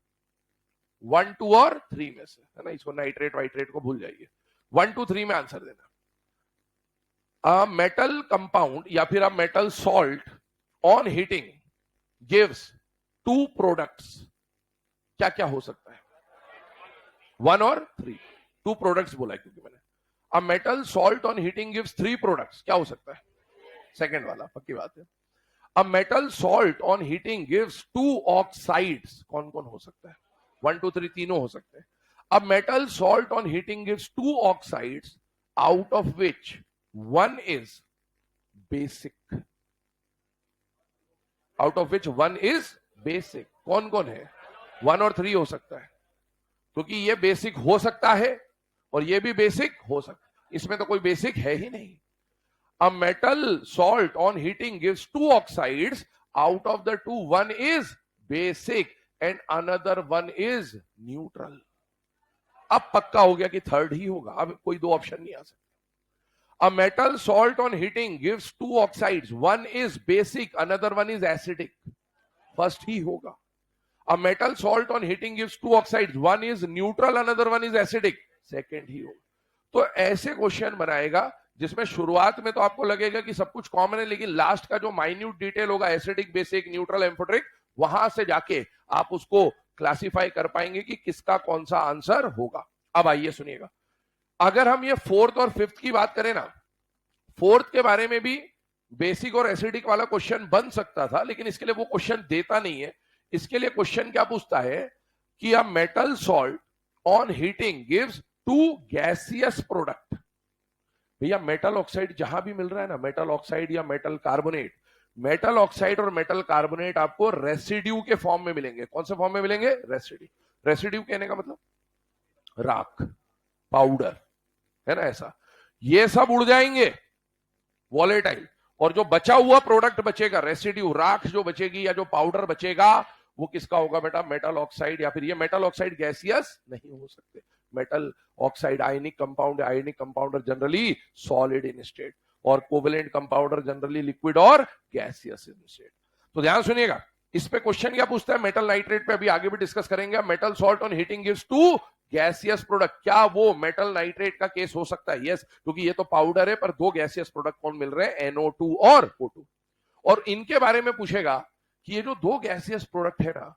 1 2 और 3 में से, है ना। इसको नाइट्रेट वाइट्रेट को भूल जाइए। 1 2 3 में आंसर देना। अ मेटल कंपाउंड या फिर अ metal salt on heating gives 2 products. क्या क्या हो सकता है? 1 और 3, 2 प्रोडक्ट्स बोला है क्योंकि मैंने। अ metal salt on heating gives 3 products. क्या हो सकता है? सेकेंड वाला पक्की बात है। अ metal salt on heating gives 2 oxides. कौन कौन हो सकता है? 1 2 3 तीनों हो सकते हैं। अ metal salt on heating gives 2 oxides out of which 1 is basic. Out of which 1 is basic. कौन कौन है? 1 और 3 हो सकता है, क्योंकि ये बेसिक हो सकता है और ये भी बेसिक हो सकता है, इसमें तो कोई बेसिक है ही नहीं। A metal salt on heating gives 2 oxides. Out of the 2, 1 is basic and another 1 is neutral. अब पक्का हो गया कि थर्ड ही होगा, अब कोई 2 ऑप्शन नहीं आ सकता। A metal salt on heating gives 2 oxides. 1 is basic, another 1 is acidic. First ही होगा। A metal salt on heating gives 2 oxides. 1 is neutral, another 1 is acidic. Second ही होगा। तो ऐसे क्वेश्चन बनाएगा जिसमें शुरुआत में तो आपको लगेगा कि सब कुछ कॉमन है, लेकिन लास्ट का जो माइन्यूट डिटेल होगा, एसिडिक, बेसिक, न्यूट्रल, एम्फोटेरिक, वहां से जाके आप उसको क्लासिफाई कर पाएंगे कि किसका कौन सा आंसर होगा। अब आइए सुनिएगा। अगर हम ये फोर्थ और फिफ्थ की बात करें ना, फोर्थ के बारे में भी बेसिक और एसिडिक वाला क्वेश्चन बन सकता था, लेकिन इसके लिए वो क्वेश्चन देता नहीं है। इसके लिए क्वेश्चन क्या पूछता है कि a metal salt on heating gives two gaseous product. भैया मेटल ऑक्साइड जहां भी मिल रहा है ना, मेटल ऑक्साइड या मेटल कार्बोनेट, मेटल ऑक्साइड और मेटल कार्बोनेट आपको रेसिड्यू के फॉर्म में मिलेंगे। कौन से फॉर्म में मिलेंगे? रेसिड्यू। रेसिड्यू कहने का मतलब राख, पाउडर, है ना, ऐसा। ये सब उड़ जाएंगे वॉलेटाइल, और जो बचा हुआ प्रोडक्ट बचेगा, रेसिड्यू, राख जो बचेगी या जो पाउडर बचेगा, वो किसका होगा बेटा? Metal oxide. या फिर ये मेटल ऑक्साइड गैसियस नहीं हो सकते। Metal oxide ionic compound, ionic compounder generally solid in state, और कोवेलेंट कंपाउंडर जनरली लिक्विड और गैसियस इन स्टेट। तो ध्यान सुनिएगा, इस पे क्वेश्चन क्या पूछता है? मेटल नाइट्रेट पे अभी आगे भी डिस्कस करेंगे। Metal salt on heating gives two gaseous product. क्या वो मेटल नाइट्रेट का केस हो सकता है? यस, क्योंकि ये तो पाउडर है, पर दो गैसियस प्रोडक्ट कौन मिल रहे हैं? NO2 और O2। और इनके बारे में पूछेगा कि ये जो दो गैसियस प्रोडक्ट है ना,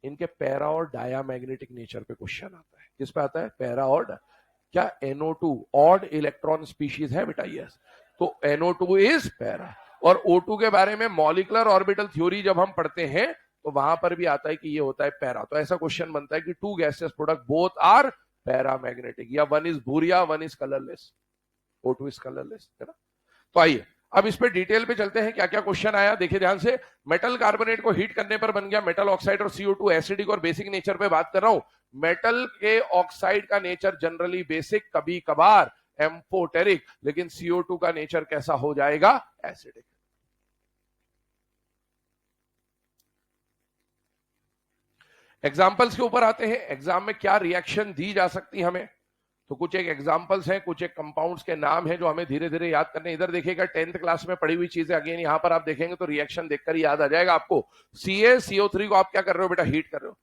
इनके पैरा और डायामैग्नेटिक नेचर पे क्वेश्चन आता है। किस पे आता है? पैरा और क्या NO2 ऑड इलेक्ट्रॉन स्पीशीज है बेटा? यस। तो NO2 इज पैरा, और O2 के बारे में मॉलिकुलर ऑर्बिटल थ्योरी जब हम पढ़ते हैं तो वहां पर भी आता है कि ये होता है पैरा। तो ऐसा क्वेश्चन बनता है कि two gaseous product both are paramagnetic, या वन इज भूरिया, one is colourless, O2 is colourless, है ना। तो आइए अब इस पे डिटेल पे चलते हैं, क्या क्या क्वेश्चन आया देखिए ध्यान से। मेटल कार्बोनेट को हीट करने पर बन गया मेटल ऑक्साइड और CO2। एसिडिक और बेसिक नेचर पे बात कर रहा हूं। मेटल के ऑक्साइड का नेचर जनरली बेसिक, कभी कभार एम्फोटेरिक, लेकिन CO2 का नेचर कैसा हो जाएगा? एसिडिक। एग्जाम्पल्स के ऊपर आते हैं, एग्जाम में क्या रिएक्शन दी जा सकती है हमें। तो कुछ एक एग्जाम्पल्स हैं, कुछ एक कंपाउंड्स के नाम हैं जो हमें धीरे धीरे याद करने। इधर देखिएगा 10th क्लास में पढ़ी हुई चीजें, अगेन यहां पर आप देखेंगे तो रिएक्शन देखकर ही याद आ जाएगा आपको। CaCO3 को आप क्या कर रहे हो बेटा? हीट कर रहे हो।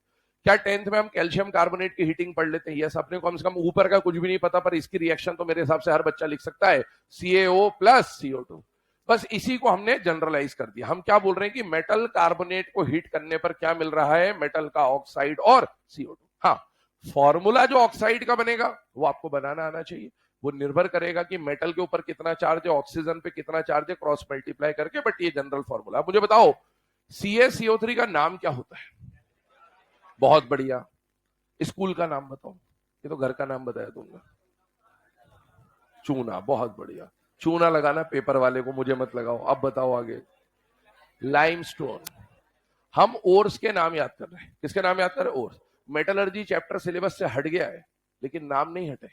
क्या 10th में हम कैल्शियम कार्बोनेट की हीटिंग पढ़ लेते हैं? यस, अपने को कम से कम ऊपर का कुछ भी नहीं पता, पर इसकी रिएक्शन तो मेरे हिसाब से हर बच्चा लिख सकता है, CaO प्लस CO2। बस इसी को हमने जनरलाइज कर दिया। हम क्या बोल रहे हैं कि मेटल कार्बोनेट को हीट करने पर क्या मिल रहा है? मेटल का ऑक्साइड और CO2। हाँ, फॉर्मूला जो ऑक्साइड का बनेगा वो आपको बनाना आना चाहिए। वो निर्भर करेगा कि मेटल के ऊपर कितना चार्ज है, ऑक्सीजन पे कितना चार्ज है, क्रॉस मल्टीप्लाई करके। बट ये जनरल फॉर्मूला। मुझे बताओ CaCO3 का नाम क्या होता है? बहुत बढ़िया। स्कूल का नाम बताओ। ये तो घर का नाम बताया तुमने। चूना। बहुत बढ़िया। चूना लगाना पेपर वाले को, मुझे मत लगाओ। अब बताओ आगे। लाइमस्टोन। हम ओर्स के नाम याद कर रहे हैं। किसके नाम याद कर रहे हैं? ओर्स। मेटलर्जी चैप्टर सिलेबस से हट गया है, लेकिन नाम नहीं हटे।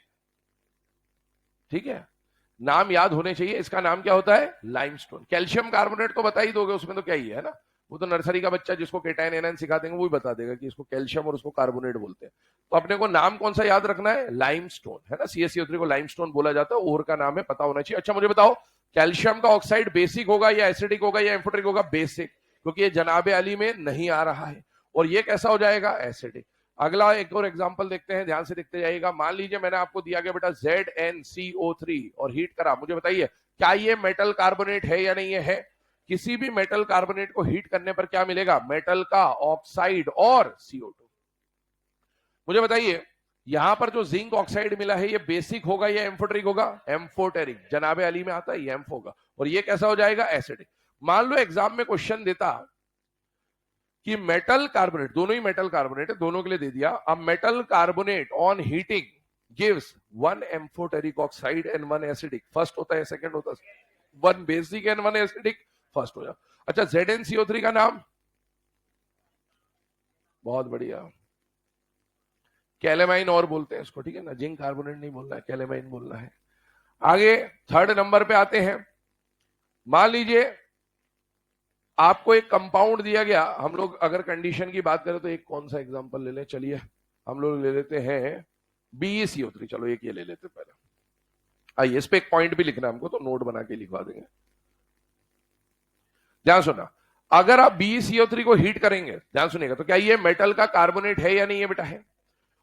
ठीक है, नाम याद होने चाहिए। इसका नाम क्या होता है? लाइमस्टोन। कैल्शियम कार्बोनेट तो बता ही दोगे, उसमें तो क्या ही है ना। वो तो नर्सरी का बच्चा जिसको केटाइन एनाइन सिखा देंगे वो ही बता देगा कि इसको कैल्शियम और उसको कार्बोनेट बोलते हैं। तो अपने को नाम कौन सा याद रखना है? लाइमस्टोन, है ना। CaCO3 को लाइमस्टोन बोला जाता है। ओर का नाम है, पता होना चाहिए। अच्छा मुझे बताओ, कैल्शियम का ऑक्साइड बेसिक होगा या एसिडिक होगा या एम्फोटेरिक होगा? बेसिक, क्योंकि ये जनाबे अली में नहीं आ रहा है। और ये कैसा हो जाएगा? एसिडिक। अगला एक और एग्जांपल देखते हैं, ध्यान से देखते जाइएगा। मान लीजिए मैंने आपको दिया गया बेटा ZnCO3 और हीट करा। मुझे बताइए क्या ये मेटल कार्बोनेट है या नहीं है? किसी भी मेटल कार्बोनेट को हीट करने पर क्या मिलेगा? मेटल का ऑक्साइड और CO2। मुझे बताइए यहां पर जो जिंक ऑक्साइड मिला है ये बेसिक होगा या एम्फोटेरिक होगा? एम्फोटेरिक। जनाबे अली में आता है ये एम्फ होगा। और ये कैसा हो जाएगा? एसिडिक। मान लो एग्जाम में क्वेश्चन देता कि मेटल कार्बोनेट, दोनों ही मेटल कार्बोनेट है, दोनों के लिए दे दिया। अब metal carbonate on heating gives one amphoteric oxide and one acidic. First होता है, सेकंड होता है? One basic and one acidic, first हो जाए। अच्छा ZnCO3 का नाम? बहुत बढ़िया, कैलेमाइन और बोलते हैं इसको, ठीक है ना। जिंक कार्बोनेट नहीं बोलना है, कैलेमाइन बोलना है। आगे थर्ड नंबर पे आते हैं। मान लीजिए आपको एक कंपाउंड दिया गया। हम लोग अगर कंडीशन की बात करें तो एक कौन सा एग्जांपल ले लें? चलिए हम लोग ले लेते हैं BeCO3। चलो एक ये ले लेते पहले। आइए इस पे एक पॉइंट भी लिखना हमको, तो नोट बना के लिखवा देंगे। ध्यान सुना, अगर आप BeCO3 को हीट करेंगे, ध्यान सुनिएगा, तो क्या ये मेटल का कार्बोनेट है या नहीं है बेटा? है।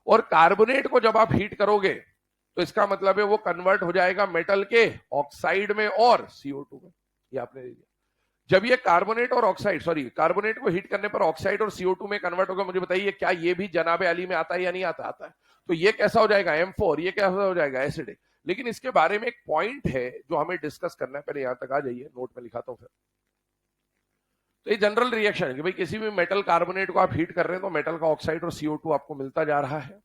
और कार्बोनेट को जब आप हीट करोगे तो इसका मतलब है वो कन्वर्ट हो जाएगा मेटल के ऑक्साइड में और CO2 में। ये आपने दे दिया। जब ये कार्बोनेट और ऑक्साइड, सॉरी, कार्बोनेट को हीट करने पर ऑक्साइड और CO2 में कन्वर्ट होगा, मुझे बताइए क्या ये भी जनाबे अली में आता है या नहीं आता? आता है। तो ये कैसा हो जाएगा? M4। ये कैसा हो जाएगा? एसिडिक। लेकिन इसके बारे में एक पॉइंट है जो हमें डिस्कस करना है, पहले यहां तक आ जाइए, नोट में लिखाता हूं फिर। तो ये जनरल रिएक्शन है कि भाई किसी भी मेटल कार्बोनेट को आप हीट कर रहे हैं तो मेटल का ऑक्साइड और CO2 आपको मिलता जा रहा है।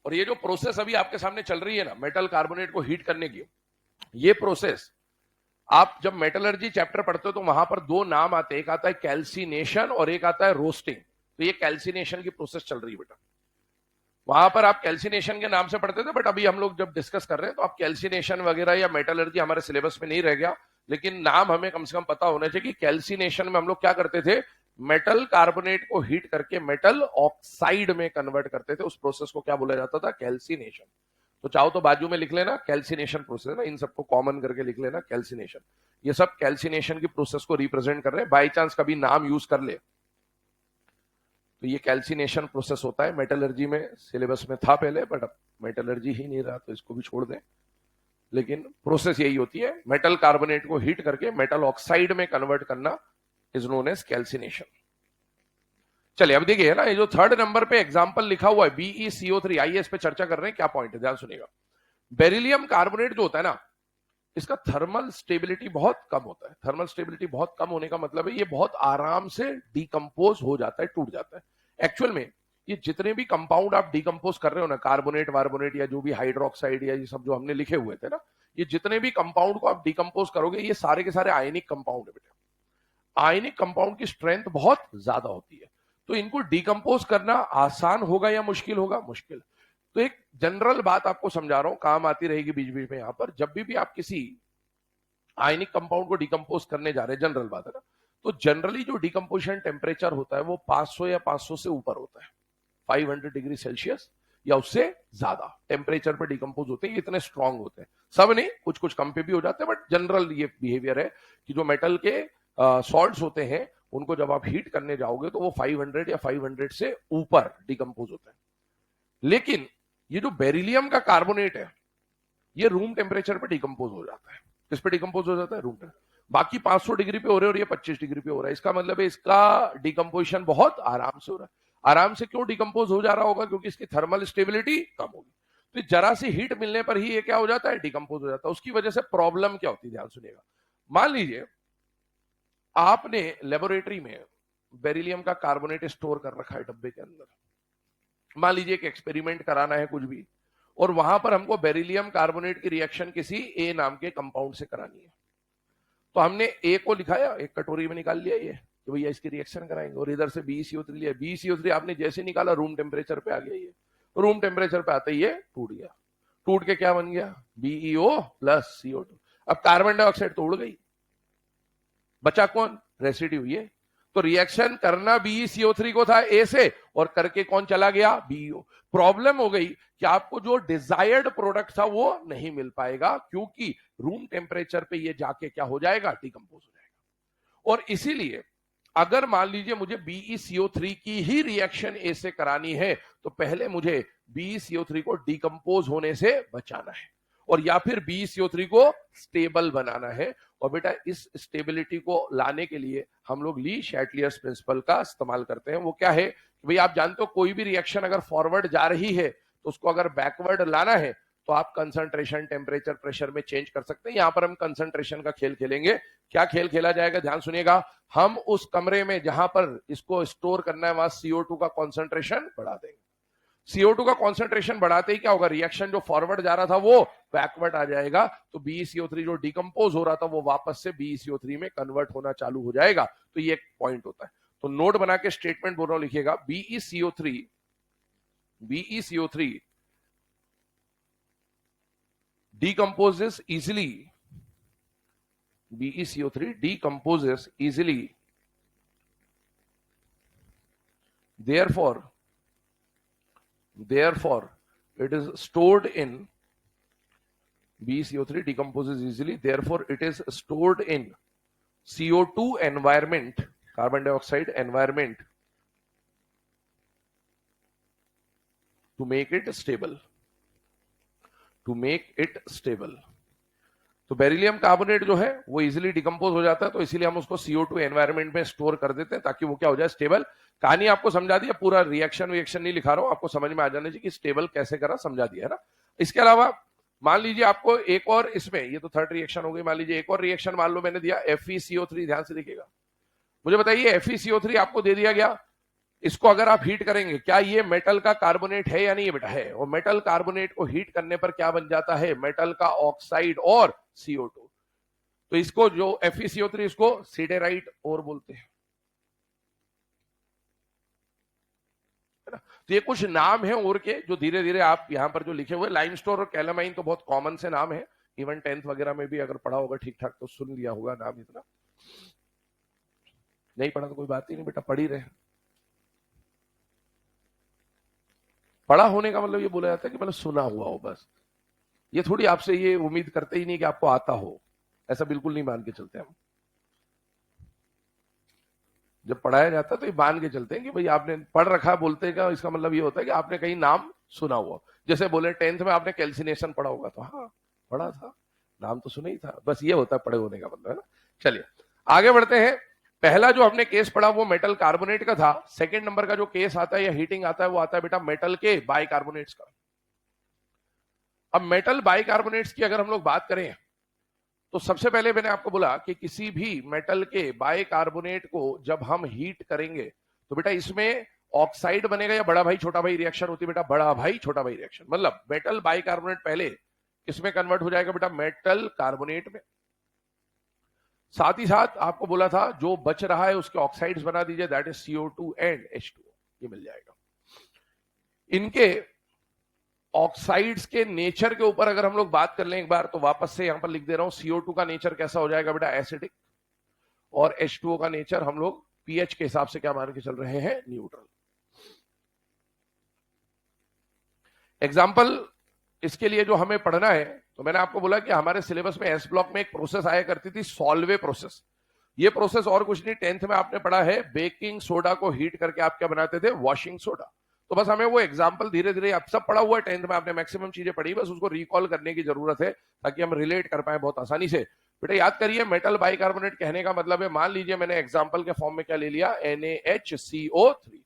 और ये जो प्रोसेस अभी आपके सामने चल रही है ना मेटल कार्बोनेट को हीट करने की, ये प्रोसेस आप जब मेटलर्जी चैप्टर पढ़ते हो तो वहां पर दो नाम आते हैं, एक आता है कैल्सिनेशन और एक आता है रोस्टिंग। तो ये कैल्सिनेशन की प्रोसेस चल रही है बेटा। वहां पर आप कैल्सिनेशन के नाम से पढ़ते थे, बट अभी हम लोग जब डिस्कस कर रहे हैं तो आप कैल्सिनेशन वगैरह या मेटलर्जी हमारे सिलेबस में नहीं रह गया, लेकिन नाम हमें कम से कम पता होना चाहिए कि कैल्सिनेशन में हम लोग क्या करते थे, मेटल कार्बोनेट को हीट करके मेटल ऑक्साइड में कन्वर्ट करते थे। उस प्रोसेस को क्या बोला जाता था, कैल्सिनेशन। तो चाहो तो बाजू में लिख लेना कैल्सिनेशन प्रोसेस ना, इन सबको कॉमन करके लिख लेना कैल्सिनेशन। ये सब कैल्सिनेशन की प्रोसेस को रिप्रेजेंट कर रहे हैं। बाई चांस कभी नाम यूज कर ले तो ये कैल्सिनेशन प्रोसेस होता है। मेटलर्जी में सिलेबस में था पहले, बट अब मेटलर्जी ही नहीं रहा तो इसको भी छोड़ दें, लेकिन प्रोसेस यही होती है, मेटल कार्बोनेट को हीट करके मेटल ऑक्साइड में कन्वर्ट करना इज नोन एज कैल्सिनेशन। चलिए अब देखिए ना, ये जो थर्ड नंबर पे एग्जांपल लिखा हुआ है BeCO3, आइए इस पे चर्चा कर रहे हैं, क्या पॉइंट है ध्यान सुनिएगा। बेरिलियम कार्बोनेट जो होता है ना, इसका थर्मल स्टेबिलिटी बहुत कम होता है। थर्मल स्टेबिलिटी बहुत कम होने का मतलब है ये बहुत आराम से डिकम्पोज हो जाता है, टूट जाता है। एक्चुअल में ये जितने भी कंपाउंड आप डिकम्पोज कर रहे हो ना, कार्बोनेट वार्बोनेट या जो भी हाइड्रोक्साइड या ये सब जो हमने लिखे हुए थे ना, ये जितने भी कंपाउंड को आप डिकम्पोज करोगे ये सारे के सारे आयनिक कंपाउंड है बेटा। आयनिक कंपाउंड की स्ट्रेंथ बहुत ज्यादा होती है, तो इनको डिकम्पोज करना आसान होगा या मुश्किल होगा, मुश्किल। तो एक जनरल बात आपको समझा रहा हूं, काम आती रहेगी बीच बीच में। यहां पर जब भी आप किसी आयनिक कंपाउंड को डिकम्पोज करने जा रहे हैं, जनरल बात है ना, तो जनरली जो डिकम्पोजिशन टेम्परेचर होता है वो 500 या 500 से ऊपर होता है। 500 डिग्री सेल्सियस या उससे ज्यादा टेम्परेचर पर डिकम्पोज होते हैं, इतने स्ट्रांग होते हैं। सब नहीं, कुछ कुछ कम पे भी हो जाते हैं, बट जनरल ये बिहेवियर है कि जो मेटल के सॉल्ट्स होते हैं उनको जब आप हीट करने जाओगे तो वो 500 या 500 से ऊपर डिकम्पोज होते हैं। लेकिन ये जो बेरिलियम का कार्बोनेट है ये रूम टेम्परेचर पे डिकम्पोज हो जाता है। किस पे डिकम्पोज हो जाता है, रूम टेम्परेचर। बाकी 500 डिग्री पे हो रहे हैं और ये 25 डिग्री पे हो रहा है, इसका मतलब है इसका डिकम्पोजिशन बहुत आराम से हो रहा है। आराम से क्यों डिकम्पोज हो जा रहा होगा, क्योंकि इसकी थर्मल स्टेबिलिटी कम होगी। तो जरा सी हीट मिलने पर ही ये क्या हो जाता है, डिकम्पोज हो जाता है। उसकी वजह से प्रॉब्लम क्या होती है, ध्यान सुनिएगा। मान लीजिए आपने लेबोरेटरी में बेरिलियम का कार्बोनेट स्टोर कर रखा है डब्बे के अंदर। मान लीजिए एक एक्सपेरिमेंट कराना है कुछ भी, और वहां पर हमको बेरिलियम कार्बोनेट की रिएक्शन किसी ए नाम के कंपाउंड से करानी है। तो हमने ए को लिखाया, एक कटोरी में निकाल लिया ये कि भैया इसकी रिएक्शन कराएंगे, और इधर से BeCO3 लिया। BeCO3 आपने जैसे निकाला रूम टेम्परेचर पे आ गया, ये रूम टेम्परेचर पे आते ही ये टूट गया। टूट के क्या बन गया, BeO प्लस CO2। अब कार्बन डाइऑक्साइड तो उड़ गई, बचा कौन, रेसिड्यू ये। तो रिएक्शन करना BeCO3 को था ए से, और करके कौन चला गया, BeO। प्रॉब्लम हो गई कि आपको जो डिजायर्ड प्रोडक्ट था वो नहीं मिल पाएगा, क्योंकि रूम टेम्परेचर पे ये जाके क्या हो जाएगा, डिकम्पोज हो जाएगा। और इसीलिए अगर मान लीजिए मुझे BeCO3 की ही रिएक्शन ए से करानी है तो पहले मुझे BeCO3 को डिकम्पोज होने से बचाना है, और या फिर BeCO3 को स्टेबल बनाना है। और बेटा इस स्टेबिलिटी को लाने के लिए हम लोग ली शैटलियर्स प्रिंसिपल का इस्तेमाल करते हैं। वो क्या है कि भाई आप जानते हो कोई भी रिएक्शन अगर फॉरवर्ड जा रही है तो उसको अगर बैकवर्ड लाना है तो आप कंसंट्रेशन, टेम्परेचर, प्रेशर में चेंज कर सकते हैं। यहां पर हम कंसंट्रेशन का खेल खेलेंगे। क्या खेल खेला जाएगा, ध्यान सुनिएगा। हम उस कमरे में जहां पर इसको स्टोर करना है वहां CO2 का कॉन्सेंट्रेशन बढ़ा देंगे। CO2 का कॉन्सेंट्रेशन बढ़ाते ही क्या होगा, रिएक्शन जो फॉरवर्ड जा रहा था वो बैकवर्ड आ जाएगा। तो BeCO3 जो डिकम्पोज हो रहा था वो वापस से BeCO3 में कन्वर्ट होना चालू हो जाएगा। तो ये एक पॉइंट होता है। तो नोट बना के स्टेटमेंट बोल रहा हूं, लिखिएगा BeCO3 decomposes easily. BeCO3 decomposes easily. Therefore, it is stored in BeCO3 decomposes easily. Therefore, it is stored in CO2 environment, carbon dioxide environment, to make it stable. तो बेरिलियम कार्बोनेट जो है वो इजीली डिकम्पोज हो जाता है, तो इसीलिए हम उसको CO2 एनवायरमेंट में स्टोर कर देते हैं ताकि वो क्या हो जाए, स्टेबल। कहानी आपको समझा दिया, पूरा रिएक्शन नहीं लिखा रहा हूं, आपको समझ में आ जाना चाहिए कि स्टेबल कैसे करा, समझा दिया है ना। इसके अलावा मान लीजिए आपको एक और इसमें, ये तो थर्ड रिएक्शन हो गई, मान लीजिए एक और रिएक्शन मान लो मैंने दिया FeCO3, ध्यान से देखिएगा, मुझे बताइए FeCO3 आपको दे दिया गया, इसको अगर आप हीट करेंगे, क्या ये मेटल का कार्बोनेट है या नहीं है बेटा, है। और मेटल कार्बोनेट को हीट करने पर क्या बन जाता है, मेटल का ऑक्साइड और CO2। तो इसको जो FeCO3, इसको सिडेराइट और बोलते हैं, है ना। तो ये कुछ नाम है और के, जो धीरे धीरे आप यहां पर जो लिखे हुए, लाइमस्टोन और कैलामाइन तो बहुत कॉमन से नाम है, इवन 10th वगैरह में भी अगर पढ़ा होगा ठीक ठाक तो सुन लिया होगा नाम, इतना नहीं पढ़ा तो कोई बात ही नहीं बेटा, पढ़ ही रहे। पढ़ा होने का मतलब ये बोला जाता है कि मतलब सुना हुआ हो बस, ये थोड़ी आपसे ये उम्मीद करते ही नहीं कि आपको आता हो, ऐसा बिल्कुल नहीं मान के चलते हम। जब पढ़ाया जाता है तो ये मान के चलते हैं कि भाई आपने पढ़ रखा, बोलते का इसका मतलब ये होता है कि आपने कहीं नाम सुना हुआ। जैसे बोले 10th में आपने कैल्सिनेशन पढ़ा होगा, तो हाँ पढ़ा था, नाम तो सुना ही था, बस ये होता है पढ़े होने का मतलब, है ना। चलिए आगे बढ़ते हैं। पहला जो हमने केस पढ़ा वो मेटल कार्बोनेट का था। सेकंड नंबर का जो केस आता है या हीटिंग आता है वो आता है बेटा मेटल के बाइकार्बोनेट्स का। अब मेटल बाइकार्बोनेट्स की अगर हम लोग बात करें तो सबसे पहले मैंने आपको बोला कि किसी भी मेटल के बाइकार्बोनेट को जब हम हीट करेंगे तो बेटा इसमें ऑक्साइड बनेगा या बड़ा भाई छोटा भाई रिएक्शन होती है बेटा, बड़ा भाई छोटा भाई रिएक्शन। मतलब मेटल बाइकार्बोनेट पहले किसमें कन्वर्ट हो जाएगा बेटा, मेटल कार्बोनेट में। साथ ही साथ आपको बोला था जो बच रहा है उसके ऑक्साइड्स बना दीजिए, that is CO2 and H2O, ये मिल जाएगा। इनके ऑक्साइड्स के नेचर के ऊपर अगर हम लोग बात कर लें एक बार, तो वापस से यहां पर लिख दे रहा हूं, CO2 का नेचर कैसा हो जाएगा बेटा, एसिडिक, और H2O का नेचर हम लोग pH के हिसाब से क्या मान के चल रहे हैं, न्यूट्रल। एग्जाम्पल इसके लिए जो हमें पढ़ना है, तो मैंने आपको बोला कि हमारे सिलेबस में एस ब्लॉक में एक प्रोसेस आया करती थी, सॉल्वे प्रोसेस। ये प्रोसेस और कुछ नहीं, 10th में आपने पढ़ा है, बेकिंग सोडा को हीट करके आप क्या बनाते थे, वॉशिंग सोडा। तो बस हमें वो एग्जाम्पल धीरे धीरे, आप सब पढ़ा हुआ है 10th में, आपने मैक्सिमम चीजें पढ़ी, बस उसको रिकॉल करने की जरूरत है ताकि हम रिलेट कर पाए बहुत आसानी से। बेटा याद करिए, मेटल बाइकार्बोनेट कहने का मतलब है, मान लीजिए मैंने एग्जाम्पल के फॉर्म में क्या ले लिया, NaHCO3।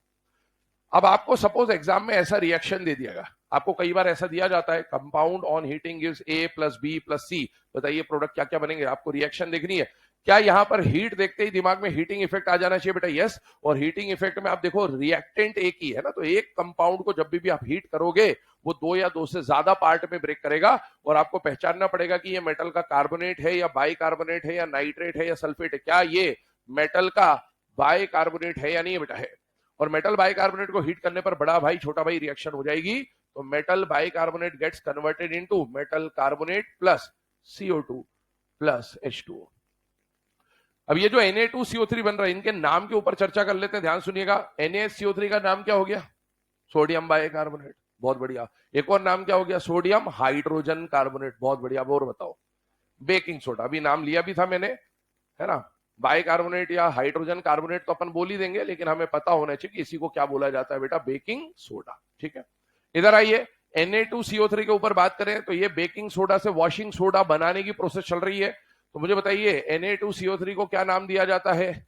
अब आपको सपोज एग्जाम में ऐसा रिएक्शन दे दिया, आपको कई बार ऐसा दिया जाता है, compound on heating gives A + B + C, बताइए प्रोडक्ट क्या क्या बनेंगे, आपको रिएक्शन देखनी है। क्या यहां पर हीट देखते ही दिमाग में हीटिंग इफेक्ट आ जाना चाहिए बेटा, यस। और हीटिंग इफेक्ट में आप देखो रिएक्टेंट एक ही है ना, तो एक कंपाउंड को जब भी आप हीट करोगे वो 2 या 2 से ज्यादा पार्ट में ब्रेक करेगा, और आपको पहचानना पड़ेगा कि ये मेटल का कार्बोनेट है या बाइकार्बोनेट है या नाइट्रेट है या सल्फेट है, क्या ये मेटल का बाइकार्बोनेट है या नहीं बेटा, है। और मेटल बाइकार्बोनेट को हीट करने पर बड़ा भाई छोटा भाई रिएक्शन हो जाएगी, तो metal bicarbonate gets converted into metal carbonate plus CO2 plus H2O। अब ये जो Na2CO3 बन रहा है, इनके नाम के ऊपर चर्चा कर लेते हैं, ध्यान सुनिएगा। NaCO3 का नाम क्या हो गया, सोडियम बाइकार्बोनेट, बहुत बढ़िया। एक और नाम क्या हो गया, सोडियम हाइड्रोजन कार्बोनेट, बहुत बढ़िया। अब और बताओ, बेकिंग सोडा, अभी नाम लिया भी था मैंने, है ना। बाइकार्बोनेट या हाइड्रोजन कार्बोनेट तो अपन बोल ही देंगे, लेकिन हमें पता होना चाहिए कि इसी को क्या बोला जाता है बेटा, बेकिंग सोडा, ठीक है। इधर आइए, Na2CO3 के ऊपर बात करें तो ये बेकिंग सोडा से वॉशिंग सोडा बनाने की प्रोसेस चल रही है। तो मुझे बताइए Na2CO3 को क्या नाम दिया जाता है,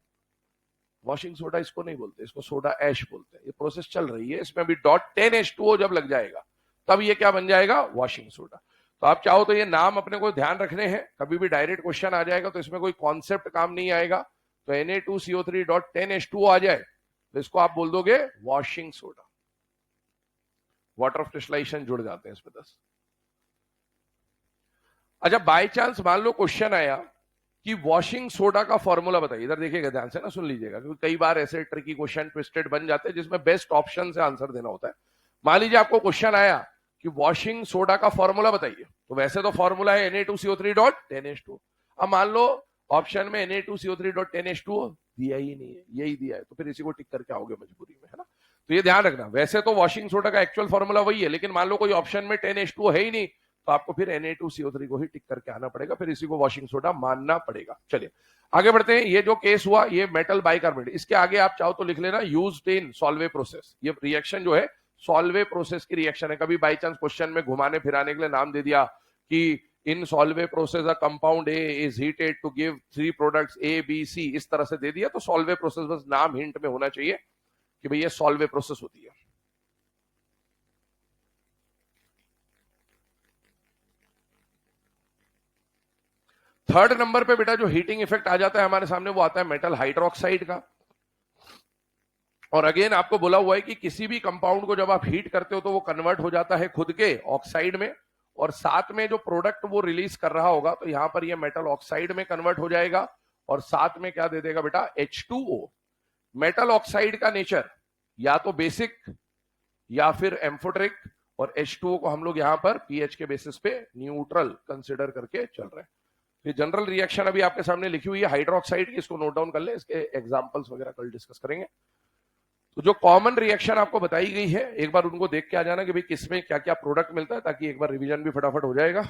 वॉशिंग सोडा इसको नहीं बोलते, इसको सोडा ऐश बोलते हैं। ये प्रोसेस चल रही है, इसमें अभी .10H2O जब लग जाएगा तब ये क्या बन जाएगा, वॉशिंग सोडा। तो आप चाहो तो ये नाम अपने को ध्यान रखने हैं, कभी भी डायरेक्ट क्वेश्चन आ जाएगा तो इसमें कोई कॉन्सेप्ट काम नहीं आएगा। तो Na2CO3.10H2O आ जाए तो इसको आप बोल दोगे washing soda, water of crystallisation जुड़ जाते हैं इसमें 10। अच्छा बाय चांस मान लो क्वेश्चन आया कि वॉशिंग सोडा का फॉर्मूला बताइए, इधर देखिएगा ध्यान से ना, सुन लीजिएगा, क्योंकि कई बार ऐसे ट्रिकी क्वेश्चन ट्विस्टेड बन जाते हैं जिसमें बेस्ट ऑप्शन से आंसर देना होता है। मान लीजिए आपको क्वेश्चन आया कि वॉशिंग सोडा का फॉर्मूला बताइए, तो वैसे तो फॉर्मूला है Na2CO3.10H2O। अब मान लो ऑप्शन में Na2CO3.10H2O दिया ही नहीं है, यही दिया है, तो फिर इसी को टिक करके आओगे मजबूरी में, है ना। तो ये ध्यान रखना, वैसे तो वॉशिंग सोडा का एक्चुअल फॉर्मूला वही है, लेकिन मान लो कोई ऑप्शन में 10H2O है ही नहीं, तो आपको फिर Na2CO3 को ही टिक करके आना पड़ेगा, फिर इसी को वॉशिंग सोडा मानना पड़ेगा। चलिए आगे बढ़ते हैं। ये जो केस हुआ ये मेटल बाइकार्बोनेट, इसके आगे आप चाहो तो लिख लेना यूज्ड इन सॉल्वे प्रोसेस। ये रिएक्शन जो है सॉल्वे प्रोसेस की रिएक्शन है। कभी बाई चांस क्वेश्चन में घुमाने फिराने के लिए नाम दे दिया कि in Solvay process a compound A is heated to give 3 products A B C, इस तरह से दे दिया तो सॉल्वे प्रोसेस बस नाम हिंट में होना चाहिए कि भाई ये सॉल्वे प्रोसेस होती है। थर्ड नंबर पे बेटा जो हीटिंग इफेक्ट आ जाता है हमारे सामने वो आता है मेटल हाइड्रोक्साइड का। और अगेन आपको बोला हुआ है कि किसी भी कंपाउंड को जब आप हीट करते हो तो वो कन्वर्ट हो जाता है खुद के ऑक्साइड में, और साथ में जो प्रोडक्ट वो रिलीज कर रहा होगा तो यहां पर ये मेटल ऑक्साइड में कन्वर्ट हो जाएगा और साथ में क्या दे देगा बेटा, H2O। मेटल ऑक्साइड का नेचर या तो बेसिक या फिर एम्फोटेरिक, और H2O को हम लोग यहां पर पीएच के बेसिस पे न्यूट्रल कंसिडर करके चल रहे हैं। ये जनरल रिएक्शन अभी आपके सामने लिखी हुई है हाइड्रोक्साइड की, इसको नोट डाउन कर ले, इसके एग्जांपल्स वगैरह कल डिस्कस करेंगे। तो जो कॉमन रिएक्शन आपको बताई गई है एक बार उनको देख के आ जाना कि भाई किसमें क्या क्या प्रोडक्ट मिलता है, ताकि एक बार रिवीजन भी फटाफट हो जाएगा।